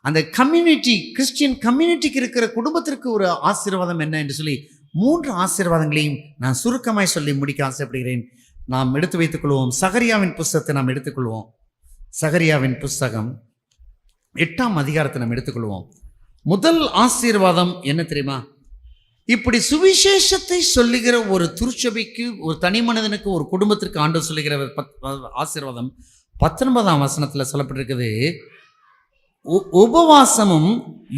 அந்த கம்யூனிட்டி, கிறிஸ்டியன் கம்யூனிட்டிக்கு இருக்கிற குடும்பத்திற்கு ஒரு ஆசீர்வாதம் என்ன என்று சொல்லி 3 ஆசீர்வாதங்களையும் நான் சுருக்கமாய் சொல்லி முடிக்க ஆசைப்படுகிறேன். நாம் எடுத்து வைத்துக் கொள்வோம். சகரியாவின் புஸ்தகத்தை நாம் எடுத்துக்கொள்வோம். சகரியாவின் புஸ்தகம் 8ஆம் அதிகாரத்தை நாம் எடுத்துக்கொள்வோம். முதல் ஆசீர்வாதம் என்ன தெரியுமா? இப்படி சுவிசேஷத்தை சொல்லுகிற ஒரு திருச்சபைக்கு, ஒரு தனி மனிதனுக்கு, ஒரு குடும்பத்திற்கு ஆண்டவர் சொல்லுகிற ஆசீர்வாதம் 19ஆம் வசனத்தில் சொல்லப்பட்டிருக்குது. உபவாசமும்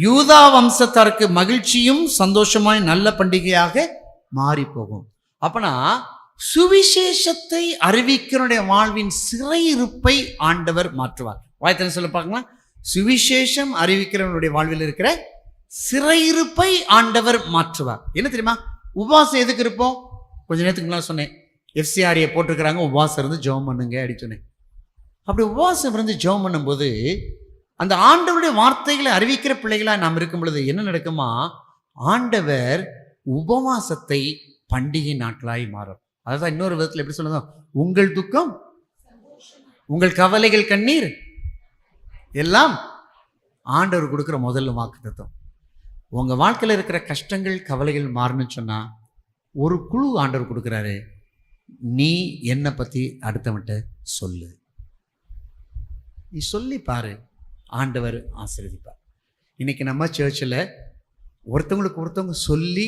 யூதா வம்சத்தாருக்கு மகிழ்ச்சியும் சந்தோஷமாய் நல்ல பண்டிகையாக மாறி போகும். அப்பனா சுவிசேஷத்தை அறிவிக்கிறனுடைய வாழ்வின் சிறையிருப்பை ஆண்டவர் மாற்றுவார். வாய்த்தனை சொல்ல பார்க்கலாம். சுவிசேஷம் அறிவிக்கிறவனுடைய வாழ்வில் இருக்கிற சிறையிருப்பை ஆண்டவர் மாற்றுவார். என்ன தெரியுமா? உபவாசம் எதுக்கு இருப்போம்? கொஞ்ச நேரத்துக்கு முன்னாடி சொன்னேன், FCRA போட்டிருக்கிறாங்க, உபவாசம் இருந்து ஜெபம் பண்ணுங்க அப்படின்னு சொன்னேன். அப்படி உபவாசம் இருந்து ஜெபம் பண்ணும்போது, அந்த ஆண்டவருடைய வார்த்தைகளை அறிவிக்கிற பிள்ளைகளாக நாம் இருக்கும் பொழுது என்ன நடக்குமா? ஆண்டவர் உபவாசத்தை பண்டிகை நாட்களாய் மாறும். அதான் இன்னொரு விதத்தில் எப்படி சொல்லுங்க, உங்கள் துக்கம், உங்கள் கவலைகள், கண்ணீர் எல்லாம் ஆண்டவர் கொடுக்குற முதல்ல வாக்குத்தத்தம். உங்கள் வாழ்க்கையில் இருக்கிற கஷ்டங்கள், கவலைகள் மாறணும்னு சொன்னால் ஒரு குழு ஆண்டவர் கொடுக்குறாரு. நீ என்னை பற்றி அடுத்தவன்ட்ட சொல்லு, நீ சொல்லி பாரு, ஆண்டவர் ஆசீர்வதிப்பார். இன்னைக்கு நம்ம சர்ச்சில் ஒருத்தவங்களுக்கு ஒருத்தவங்க சொல்லி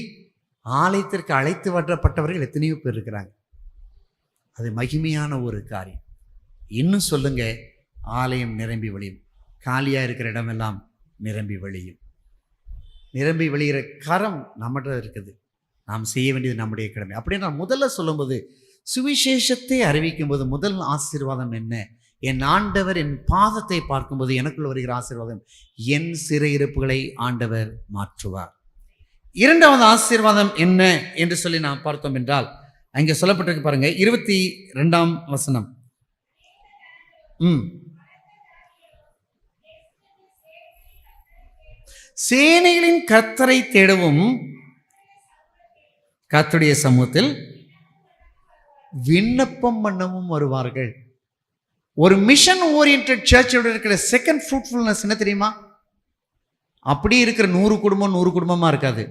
ஆலயத்திற்கு அழைத்து வரப்பட்டவர்கள் எத்தனையோ பேர் இருக்கிறாங்க. அது மகிமையான ஒரு காரியம். இன்னும் சொல்லுங்க, ஆலயம் நிரம்பி வழியும், காலியாக இருக்கிற இடமெல்லாம் நிரம்பி வழியும். நிரம்பி வழிகிற கரம் நம்மகிட்ட இருக்குது. நாம் செய்ய வேண்டியது நம்முடைய கடமை. அப்படின்னு நான் முதல்ல சொல்லும்போது, சுவிசேஷத்தை அறிவிக்கும் போது முதல் ஆசீர்வாதம் என்ன என் ஆண்டவர் என் பாதத்தை பார்க்கும்போது எனக்குள்ள வருகிற ஆசீர்வாதம், என் சிறையிருப்புகளை ஆண்டவர் மாற்றுவார். இரண்டாவது ஆசீர்வாதம் என்ன என்று சொல்லி நாம் பார்த்தோம் என்றால், அங்கே சொல்லப்பட்டிருக்கு பாருங்க, 22ஆம் வசனம். சேனைகளின் கர்த்தரை தேடவும் கர்த்தருடைய சமூகத்தில் விண்ணப்பம் பண்ணவும் வருவார்கள். ஒரு மிஷன் ஓரியன்டட் சர்ச்சோட இருக்கிற செகண்ட் ஃப்ரூட்ஃபுல்னஸ் என்ன தெரியுமா? அப்படி இருக்கிற 100 குடும்பம் 100 குடும்பமா இருக்காது.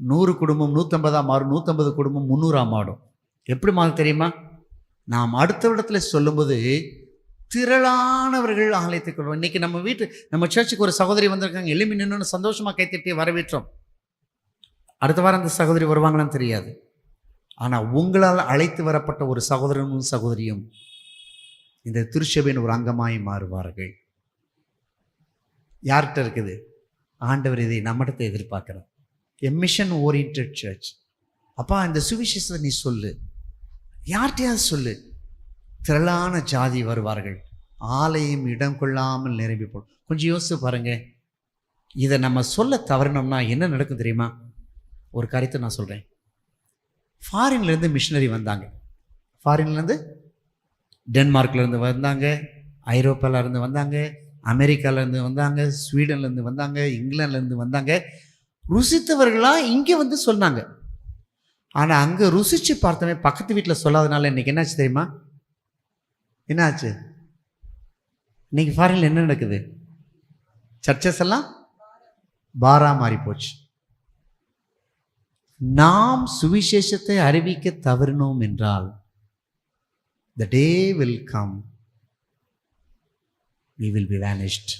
100 குடும்பம் 150 மாறும், 150 குடும்பம் 300 மாறும். எப்படி மாறும் தெரியுமா? நாம் அடுத்த இடத்துல சொல்லும்போது திரளானவர்கள் ஆலயத்துக்கு வருவோம். இன்னைக்கு நம்ம சர்ச்சுக்கு ஒரு சகோதரி வந்திருக்காங்க, எளிமை நின்று சந்தோஷமா கைத்தட்டி வரவேற்றோம். அடுத்த வாரம் அந்த சகோதரி வருவாங்களான்னு தெரியாது. ஆனால் உங்களால் அழைத்து வரப்பட்ட ஒரு சகோதரனும் சகோதரியும் இந்த திருச்சபையின் ஒரு அங்கமாய் மாறுவார்கள். யார்கிட்ட இருக்குது? ஆண்டவர் இதை நம்மிடத்தை எதிர்பார்க்கிறார். எ மிஷன் ஓரியன்டட் சர்ச். அப்பா, இந்த சுவிசேஷத்தை நீ சொல்லு, யார்கிட்டையாவது சொல்லு. திரளான ஜாதி வருவார்கள், ஆலயம் இடம் கொள்ளாமல் நிரம்பி போடும். கொஞ்சம் யோசிச்சு பாருங்க. இதை நம்ம சொல்ல தவறினோம்னா என்ன நடக்கும் தெரியுமா? ஒரு காரியத்தை நான் சொல்கிறேன். ஃபாரின்லேருந்து மிஷினரி வந்தாங்க. ஃபாரின்லேருந்து டென்மார்க்லேருந்து வந்தாங்க, ஐரோப்பாவிலேருந்து வந்தாங்க, அமெரிக்காவிலேருந்து வந்தாங்க, ஸ்வீடன்லேருந்து வந்தாங்க, இங்கிலாந்துலேருந்து வந்தாங்க. ருசித்தவர்களாக இங்கே வந்து சொன்னாங்க. ஆனால் அங்கே ருசித்து பார்த்தவன் பக்கத்து வீட்டில் சொல்லாதனால இன்றைக்கி என்னாச்சு தெரியுமா? என்னாச்சு? இன்னைக்கு ஃபாரின்ல என்ன நடக்குது? சர்ச்சஸ் எல்லாம் பாரா மாறி போச்சு. நாம் சுவிசேஷத்தை அறிவிக்க தவறினோம் என்றால் the day will come, we will be vanished.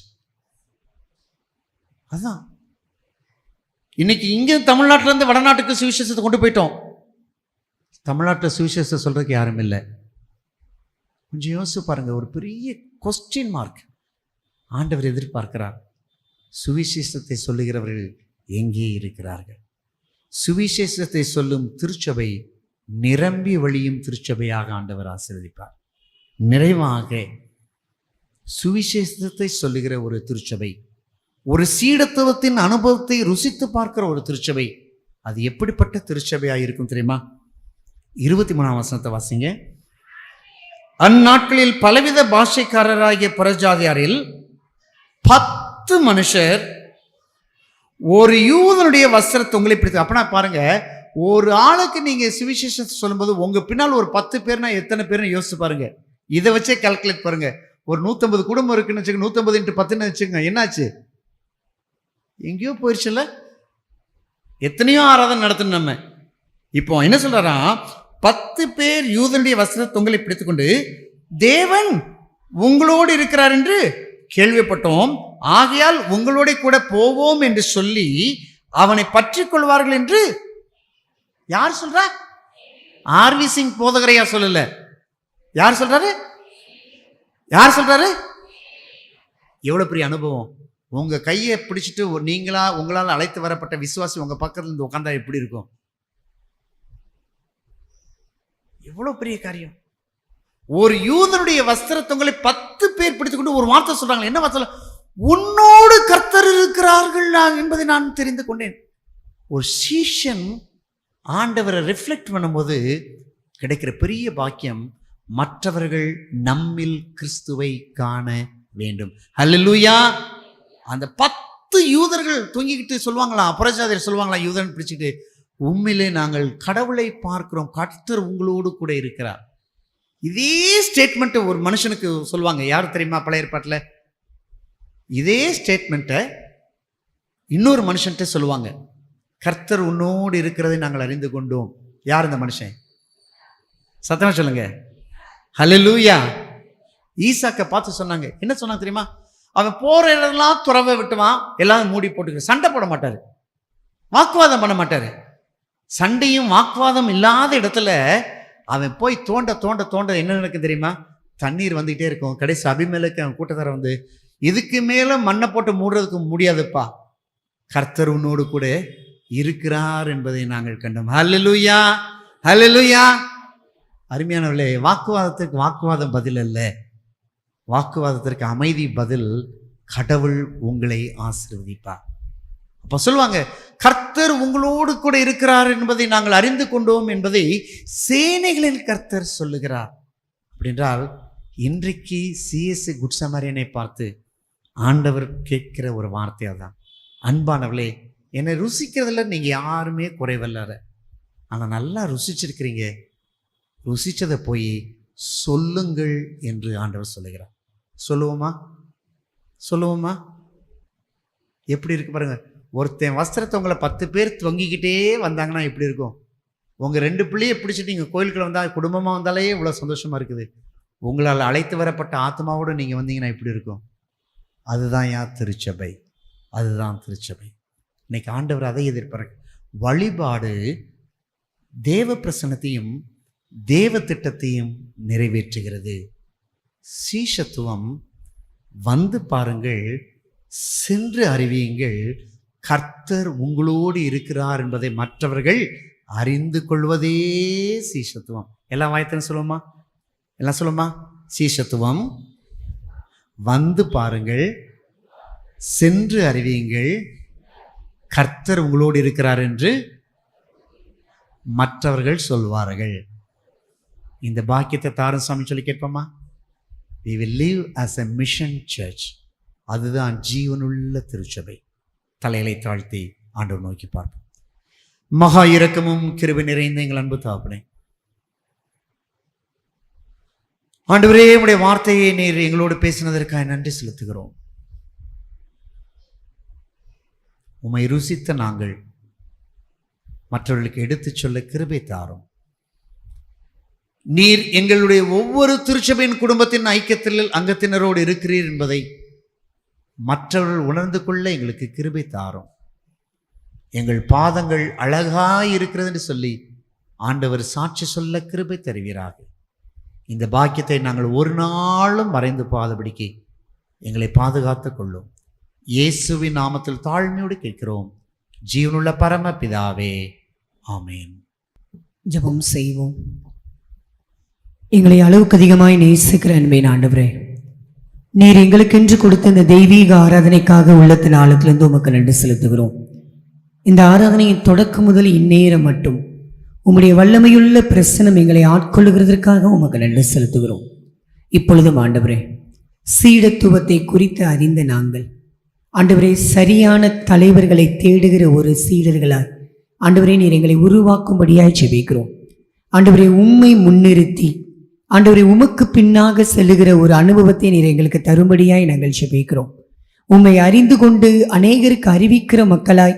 அதான் இன்னைக்கு இங்கே தமிழ்நாட்டிலேருந்து வடநாட்டுக்கு சுவிசேஷத்தை கொண்டு போயிட்டோம். தமிழ்நாட்டில் சுவிசேஷத்தை சொல்றதுக்கு யாரும் இல்லை. கொஞ்சம் யோசிச்சு பாருங்க. ஒரு பெரிய கொஸ்டின் மார்க் ஆண்டவர் எதிர்பார்க்கிறார். சுவிசேஷத்தை சொல்லுகிறவர்கள் எங்கே இருக்கிறார்கள்? சுவிசேஷத்தை சொல்லும் திருச்சபை நிரம்பி வழியும் திருச்சபையாக ஆண்டவர் ஆசீர்வதிப்பார். நிறைவாக சுவிசேஷத்தை சொல்லுகிற ஒரு திருச்சபை, ஒரு சீடத்துவத்தின் அனுபவத்தை ருசித்து பார்க்கிற ஒரு திருச்சபை, அது எப்படிப்பட்ட திருச்சபையாக இருக்கும் தெரியுமா? 23ஆம் வசனத்தை வாசிங்க. அந்நாட்களில் பலவித பாஷைக்காரராகிய புறஜாதியாரில் 10 மனுஷர் ஒரு யூதனுடைய வஸ்திரத்தை உங்களை பிடித்து. அப்பனா பாருங்க, ஒரு ஆளுக்கு நீங்க சுவிசேஷத்தை சொல்லும்போது உங்க பின்னால் ஒரு 10 பேர்னா எத்தனை பேர்னு யோசிச்சு பாருங்க. இதை வச்சே கால்குலேட் பாருங்க. ஒரு 150 குடும்பம் இருக்குன்னு வச்சுக்கோங்க, 150 × 10ன்னு வச்சுக்கோங்க. என்னாச்சு? எங்கேயோ போயிடுச்சுல்ல. எத்தனையோ ஆராதனை நடத்தணும் நம்ம. இப்போ என்ன சொல்றாரா? 10 பேர் யூதனுடைய வஸ்திரத்தை உங்களை பிடித்துக்கொண்டு தேவன் உங்களோடு இருக்கிறார் என்று கேள்விப்பட்டோம், ஆகையால் உங்களோட கூட போவோம் என்று சொல்லி அவனை பற்றி கொள்வார்கள் என்று யார் சொல்றா? ஆர்வி சிங் போதகரையா சொல்லல. யார் சொல்றாரு? யார் சொல்றாரு? எவ்வளவு பெரிய அனுபவம். உங்க கையை பிடிச்சிட்டு உங்களால் அழைத்து வரப்பட்ட விசுவாசி உங்க பக்கத்துல இருந்து உட்கார்ந்தா எப்படி இருக்கும்? எவ்வளவு பெரிய காரியம். ஒரு யூதனுடைய வஸ்திரத்தை உங்களை 10 பேர் பிடித்துக்கொண்டு ஒரு வார்த்தை சொல்றாங்க. என்ன வார்த்தை? உன்னோடு கர்த்தர் இருக்கிறார்கள் என்பதை நான் தெரிந்து கொண்டேன். ஒரு சீஷன் ஆண்டவரை ரிஃப்ளெக்ட் பண்ணும்போது கிடைக்கிற பெரிய பாக்கியம், மற்றவர்கள் நம்மில் கிறிஸ்துவை காண வேண்டும். ஹல்லேலூயா. அந்த 10 யூதர்கள் தூங்கிக்கிட்டு சொல்லுவாங்களா, புறஜாதியர் சொல்லுவாங்களா, யூதன் பிடிச்சிட்டு, உண்மையிலே நாங்கள் கடவுளை பார்க்கிறோம், கர்த்தர் உங்களோடு கூட இருக்கிறார். இதே ஸ்டேட்மெண்ட்டை ஒரு மனுஷனுக்கு சொல்லுவாங்க. யார் தெரியுமா? பழைய ஏற்பாட்டில் இதே ஸ்டேட்மெண்ட்டை இன்னொரு மனுஷன்ட்ட சொல்லுவாங்க. கர்த்தர் உன்னோடு இருக்கிறதை நாங்கள் அறிந்து கொண்டோம். யார் இந்த மனுஷன்? சத்தமா சொல்லுங்க. ஹல்லேலூயா. ஈசாக்கை பார்த்து சொன்னாங்க. என்ன சொன்னாங்க தெரியுமா? அவன் போற இடம்லாம் துறவை விட்டுவான், எல்லாம் மூடி போட்டுக்க. சண்டை போட மாட்டாரு, வாக்குவாதம் பண்ண மாட்டாரு. சண்டையும் வாக்குவாதம் இல்லாத இடத்துல அவன் போய் தோண்ட தோண்ட தோண்ட என்ன நடக்கும் தெரியுமா? தண்ணீர் வந்துகிட்டே இருக்கும். கடைசி அபிமெலேக்கு அவன் கூட்டத்தார வந்து, இதுக்கு மேல மண்ணை போட்டு மூடுறதுக்கு முடியாதுப்பா, கர்த்தர் உன்னோடு கூட இருக்கிறார் என்பதை நாங்கள் கண்டோம். ஹல்லேலூயா, ஹல்லேலூயா. அருமையானவர்களே, வாக்குவாதத்துக்கு வாக்குவாதம் பதில் அல்ல. வாக்குவாதத்திற்கு அமைதி பதில், கடவுள் உங்களை ஆசீர்வதிப்பார். அப்போ சொல்லுவாங்க, கர்த்தர் உங்களோடு கூட இருக்கிறார் என்பதை நாங்கள் அறிந்து கொண்டோம் என்பதை சேனைகளின் கர்த்தர் சொல்லுகிறார். அப்படின்றால் இன்றைக்கு சிஎஸ்சி குட் சமாரியனை பார்த்து ஆண்டவர் கேட்கிற ஒரு வார்த்தையாக தான், அன்பானவர்களே, என்னை ருசிக்கிறதுல நீங்கள் யாருமே குறைவல்லாத, ஆனால் நல்லா ருசிச்சிருக்கிறீங்க, ருசிச்சதை போய் சொல்லுங்கள் என்று ஆண்டவர் சொல்லுகிறார். சொல்லுவோமா? சொல்லுவோமா? எப்படி இருக்கு பாருங்க. ஒருத்தன் வஸ்திரத்தை உங்களை 10 பேர் தொங்கிக்கிட்டே வந்தாங்கன்னா எப்படி இருக்கும்? உங்கள் 2 பிள்ளையை பிடிச்சிட்டு நீங்கள் கோயிலுக்குள்ள வந்தால், குடும்பமாக வந்தாலே இவ்வளோ சந்தோஷமாக இருக்குது. உங்களால் அழைத்து வரப்பட்ட ஆத்மாவோடு நீங்கள் வந்தீங்கன்னா எப்படி இருக்கும்? அதுதான் திருச்சபை. அதுதான் திருச்சபை. இன்னைக்கு ஆண்டவர் அதை எதிர்பார்க்க. வழிபாடு தேவ பிரசன்னத்தையும் தேவ திட்டத்தையும் நிறைவேற்றுகிறது. சீஷத்துவம் வந்து பாருங்கள், சென்று அறிவியுங்கள், கர்த்தர் உங்களோடு இருக்கிறார் என்பதை மற்றவர்கள் அறிந்து கொள்வதே சீஷத்துவம். எல்லாம் வாய்த்தன்னு சொல்லுவோமா? எல்லாம் சொல்லுமா? சீஷத்துவம் வந்து பாருங்கள், சென்று அறிவியுங்கள், கர்த்தர் உங்களோடு இருக்கிறார் என்று மற்றவர்கள் சொல்வார்கள். இந்த பாக்கியத்தை தாரும் சாமி சொல்லி கேட்போமா? We will live as a mission church. அதுதான் ஜீவனுள்ள திருச்சபை. தலைகளை தாழ்த்தி ஆண்டவர் நோக்கி பார்ப்போம். மகா இரக்கமும் கிருபை நிறைந்த எங்கள் அன்பு தகப்பனே, ஆண்டவரே, உம்முடைய வார்த்தையை நீர் எங்களோடு பேசினதற்காக நன்றி செலுத்துகிறோம். உம்மை ருசித்த நாங்கள் மற்றவர்களுக்கு எடுத்துச் சொல்ல கிருபை தாரும். நீர் எங்களுடைய ஒவ்வொரு திருச்சபையின் குடும்பத்தின் ஐக்கியத்தில் அங்கத்தினரோடு இருக்கிறீர் என்பதை மற்றவர்கள் உணர்ந்து கொள்ள எங்களுக்கு கிருபை தாரும். எங்கள் பாதங்கள் அழகாய் இருக்கிறது என்று சொல்லி ஆண்டவர் சாட்சி சொல்ல கிருபை தருவீராக. இந்த பாக்கியத்தை நாங்கள் ஒரு நாளும் மறைந்து போகாதபடிக்கு எங்களை பாதுகாத்து கொள்ளும். இயேசுவின் நாமத்தில் தாழ்மையோடு கேட்கிறோம் ஜீவனுள்ள பரமபிதாவே, ஆமேன். ஜெபம் செய்வோம். எங்களை அளவுக்கு அதிகமாய் நேசிக்கிற அன்பின் ஆண்டவரே, நீர் எங்களுக்கென்று கொடுத்த இந்த தெய்வீக ஆராதனைக்காக உள்ளத்தின் ஆழத்திலிருந்து உமக்கு நன்றி செலுத்துகிறோம். இந்த ஆராதனையின் தொடக்கம் முதல் இந்நேரம் மட்டும் உம்முடைய வல்லமையுள்ள பிரசனம் எங்களை ஆட்கொள்ளுகிறதற்காக உமக்கு நன்றி செலுத்துகிறோம். இப்பொழுதும் ஆண்டவரே, சீடத்துவத்தை குறித்து அறிந்த நாங்கள் ஆண்டவரே, சரியான தலைவர்களை தேடுகிற ஒரு சீடர்களாய் ஆண்டவரே நீர் எங்களை உருவாக்கும்படியாய் ஜெபிக்கிறோம். ஆண்டவரே, உம்மை முன்னிறுத்தி ஆண்டவரே உமக்கு பின்னாக செல்லுகிற ஒரு அனுபவத்தை நீர் எங்களுக்கு தரும்படியாய் நாங்கள் ஜெபிக்கிறோம். உம்மை அறிந்து கொண்டு அநேகருக்கு அறிவிக்கிற மக்களாய்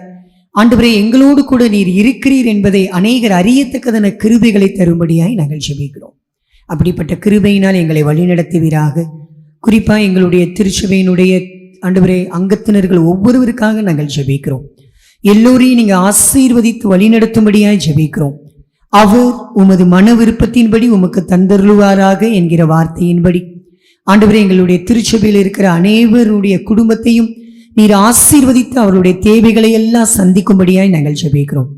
ஆண்டவரே எங்களோடு கூட நீர் இருக்கிறீர் என்பதை அநேகர் அறியத்தக்கதன கிருபைகளை தரும்படியாய் நாங்கள் ஜெபிக்கிறோம். அப்படிப்பட்ட கிருபையினால் எங்களை வழிநடத்துவீராக. குறிப்பாக எங்களுடைய திருச்சபையினுடைய ஆண்டவரே அங்கத்தினர்கள் ஒவ்வொருவருக்காக நாங்கள் ஜெபிக்கிறோம். எல்லோரையும் நீங்கள் ஆசீர்வதித்து வழிநடத்தும்படியாய் ஜெபிக்கிறோம். அவர் உமது மன விருப்பத்தின்படி உமக்கு தந்தருளுவாராக என்கிற வார்த்தையின்படி ஆண்டவரே எங்களுடைய திருச்சபையில் இருக்கிற அனைவருடைய குடும்பத்தையும் நீர் ஆசீர்வதித்து அவருடைய தேவைகளை எல்லாம் சந்திக்கும்படியாய் நாங்கள் ஜெபிக்கிறோம்.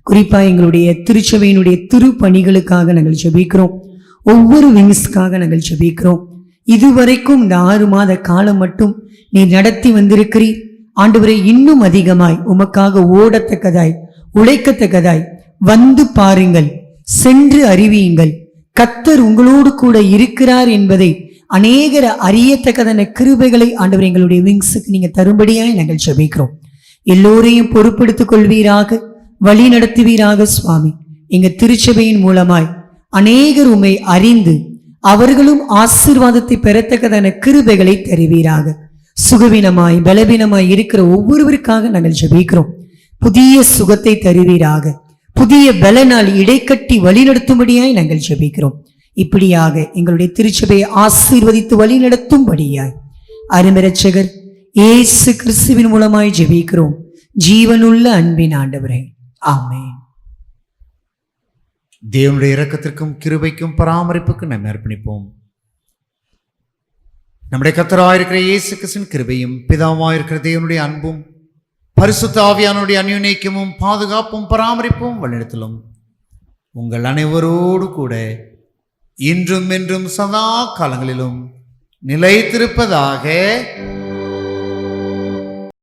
குறிப்பாக எங்களுடைய திருச்சபையினுடைய திருப்பணிகளுக்காக நாங்கள் ஜெபிக்கிறோம். ஒவ்வொரு விங்ஸ்க்காக நாங்கள் ஜெபிக்கிறோம். இதுவரைக்கும் இந்த 6 மாத காலம் மட்டும் நீர் நடத்தி வந்திருக்கிறீர். ஆண்டவரே, இன்னும் அதிகமாய் உமக்காக ஓடத்தக்கதாய் உழைக்கத்தக்கதாய் வந்து பாருங்கள், சென்று அறிவியுங்கள், கர்த்தர் உங்களோடு கூட இருக்கிறார் என்பதை அநேகர் அறியத்தக்கதான கிருபைகளை ஆண்டவர் எங்களுடைய விங்ஸுக்கு நீங்க தரும்படியாய் நாங்கள் ஜெபிக்கிறோம். எல்லோரையும் பொறுப்படுத்திக் கொள்வீராக, வழி நடத்துவீராக. சுவாமி, எங்க திருச்சபையின் மூலமாய் அநேகர் உம்மை அறிந்து அவர்களும் ஆசீர்வாதத்தை பெறத்தக்கதான கிருபைகளை தருவீராக. சுகவீனமாய் பலவீனமாய் இருக்கிற ஒவ்வொருவருக்காக நாங்கள் ஜெபிக்கிறோம். புதிய சுகத்தை தருவீராக. புதிய பலனால் இடைக்கட்டி வழிநடத்தும்படியாய் நாங்கள் ஜெபிக்கிறோம். இப்படியாக எங்களுடைய திருச்சபையை ஆசீர்வதித்து வழி நடத்தும்படியாய் அருமரட்சகர் இயேசு கிறிஸ்துவின் மூலமாய் ஜெபிக்கிறோம் ஜீவனுள்ள அன்பின் ஆண்டவரே, ஆமென். தேவனுடைய இரக்கத்திற்கும் கிருபைக்கும் பராமரிப்புக்கும் நம்ம அர்ப்பணிப்போம். நம்முடைய கர்த்தராயிருக்கிற இயேசு கிறிஸ்துவின் கிருபையும் பிதாவாயிருக்கிற தேவனுடைய அன்பும் பரிசுத்த ஆவியானுடைய அந்யோன்யமும் பாதுகாப்பும் பராமரிப்பும் வழிநடத்தலும் உங்கள் அனைவரோடு கூட இன்றும் என்றும் சதா காலங்களிலும் நிலைத்திருப்பதாக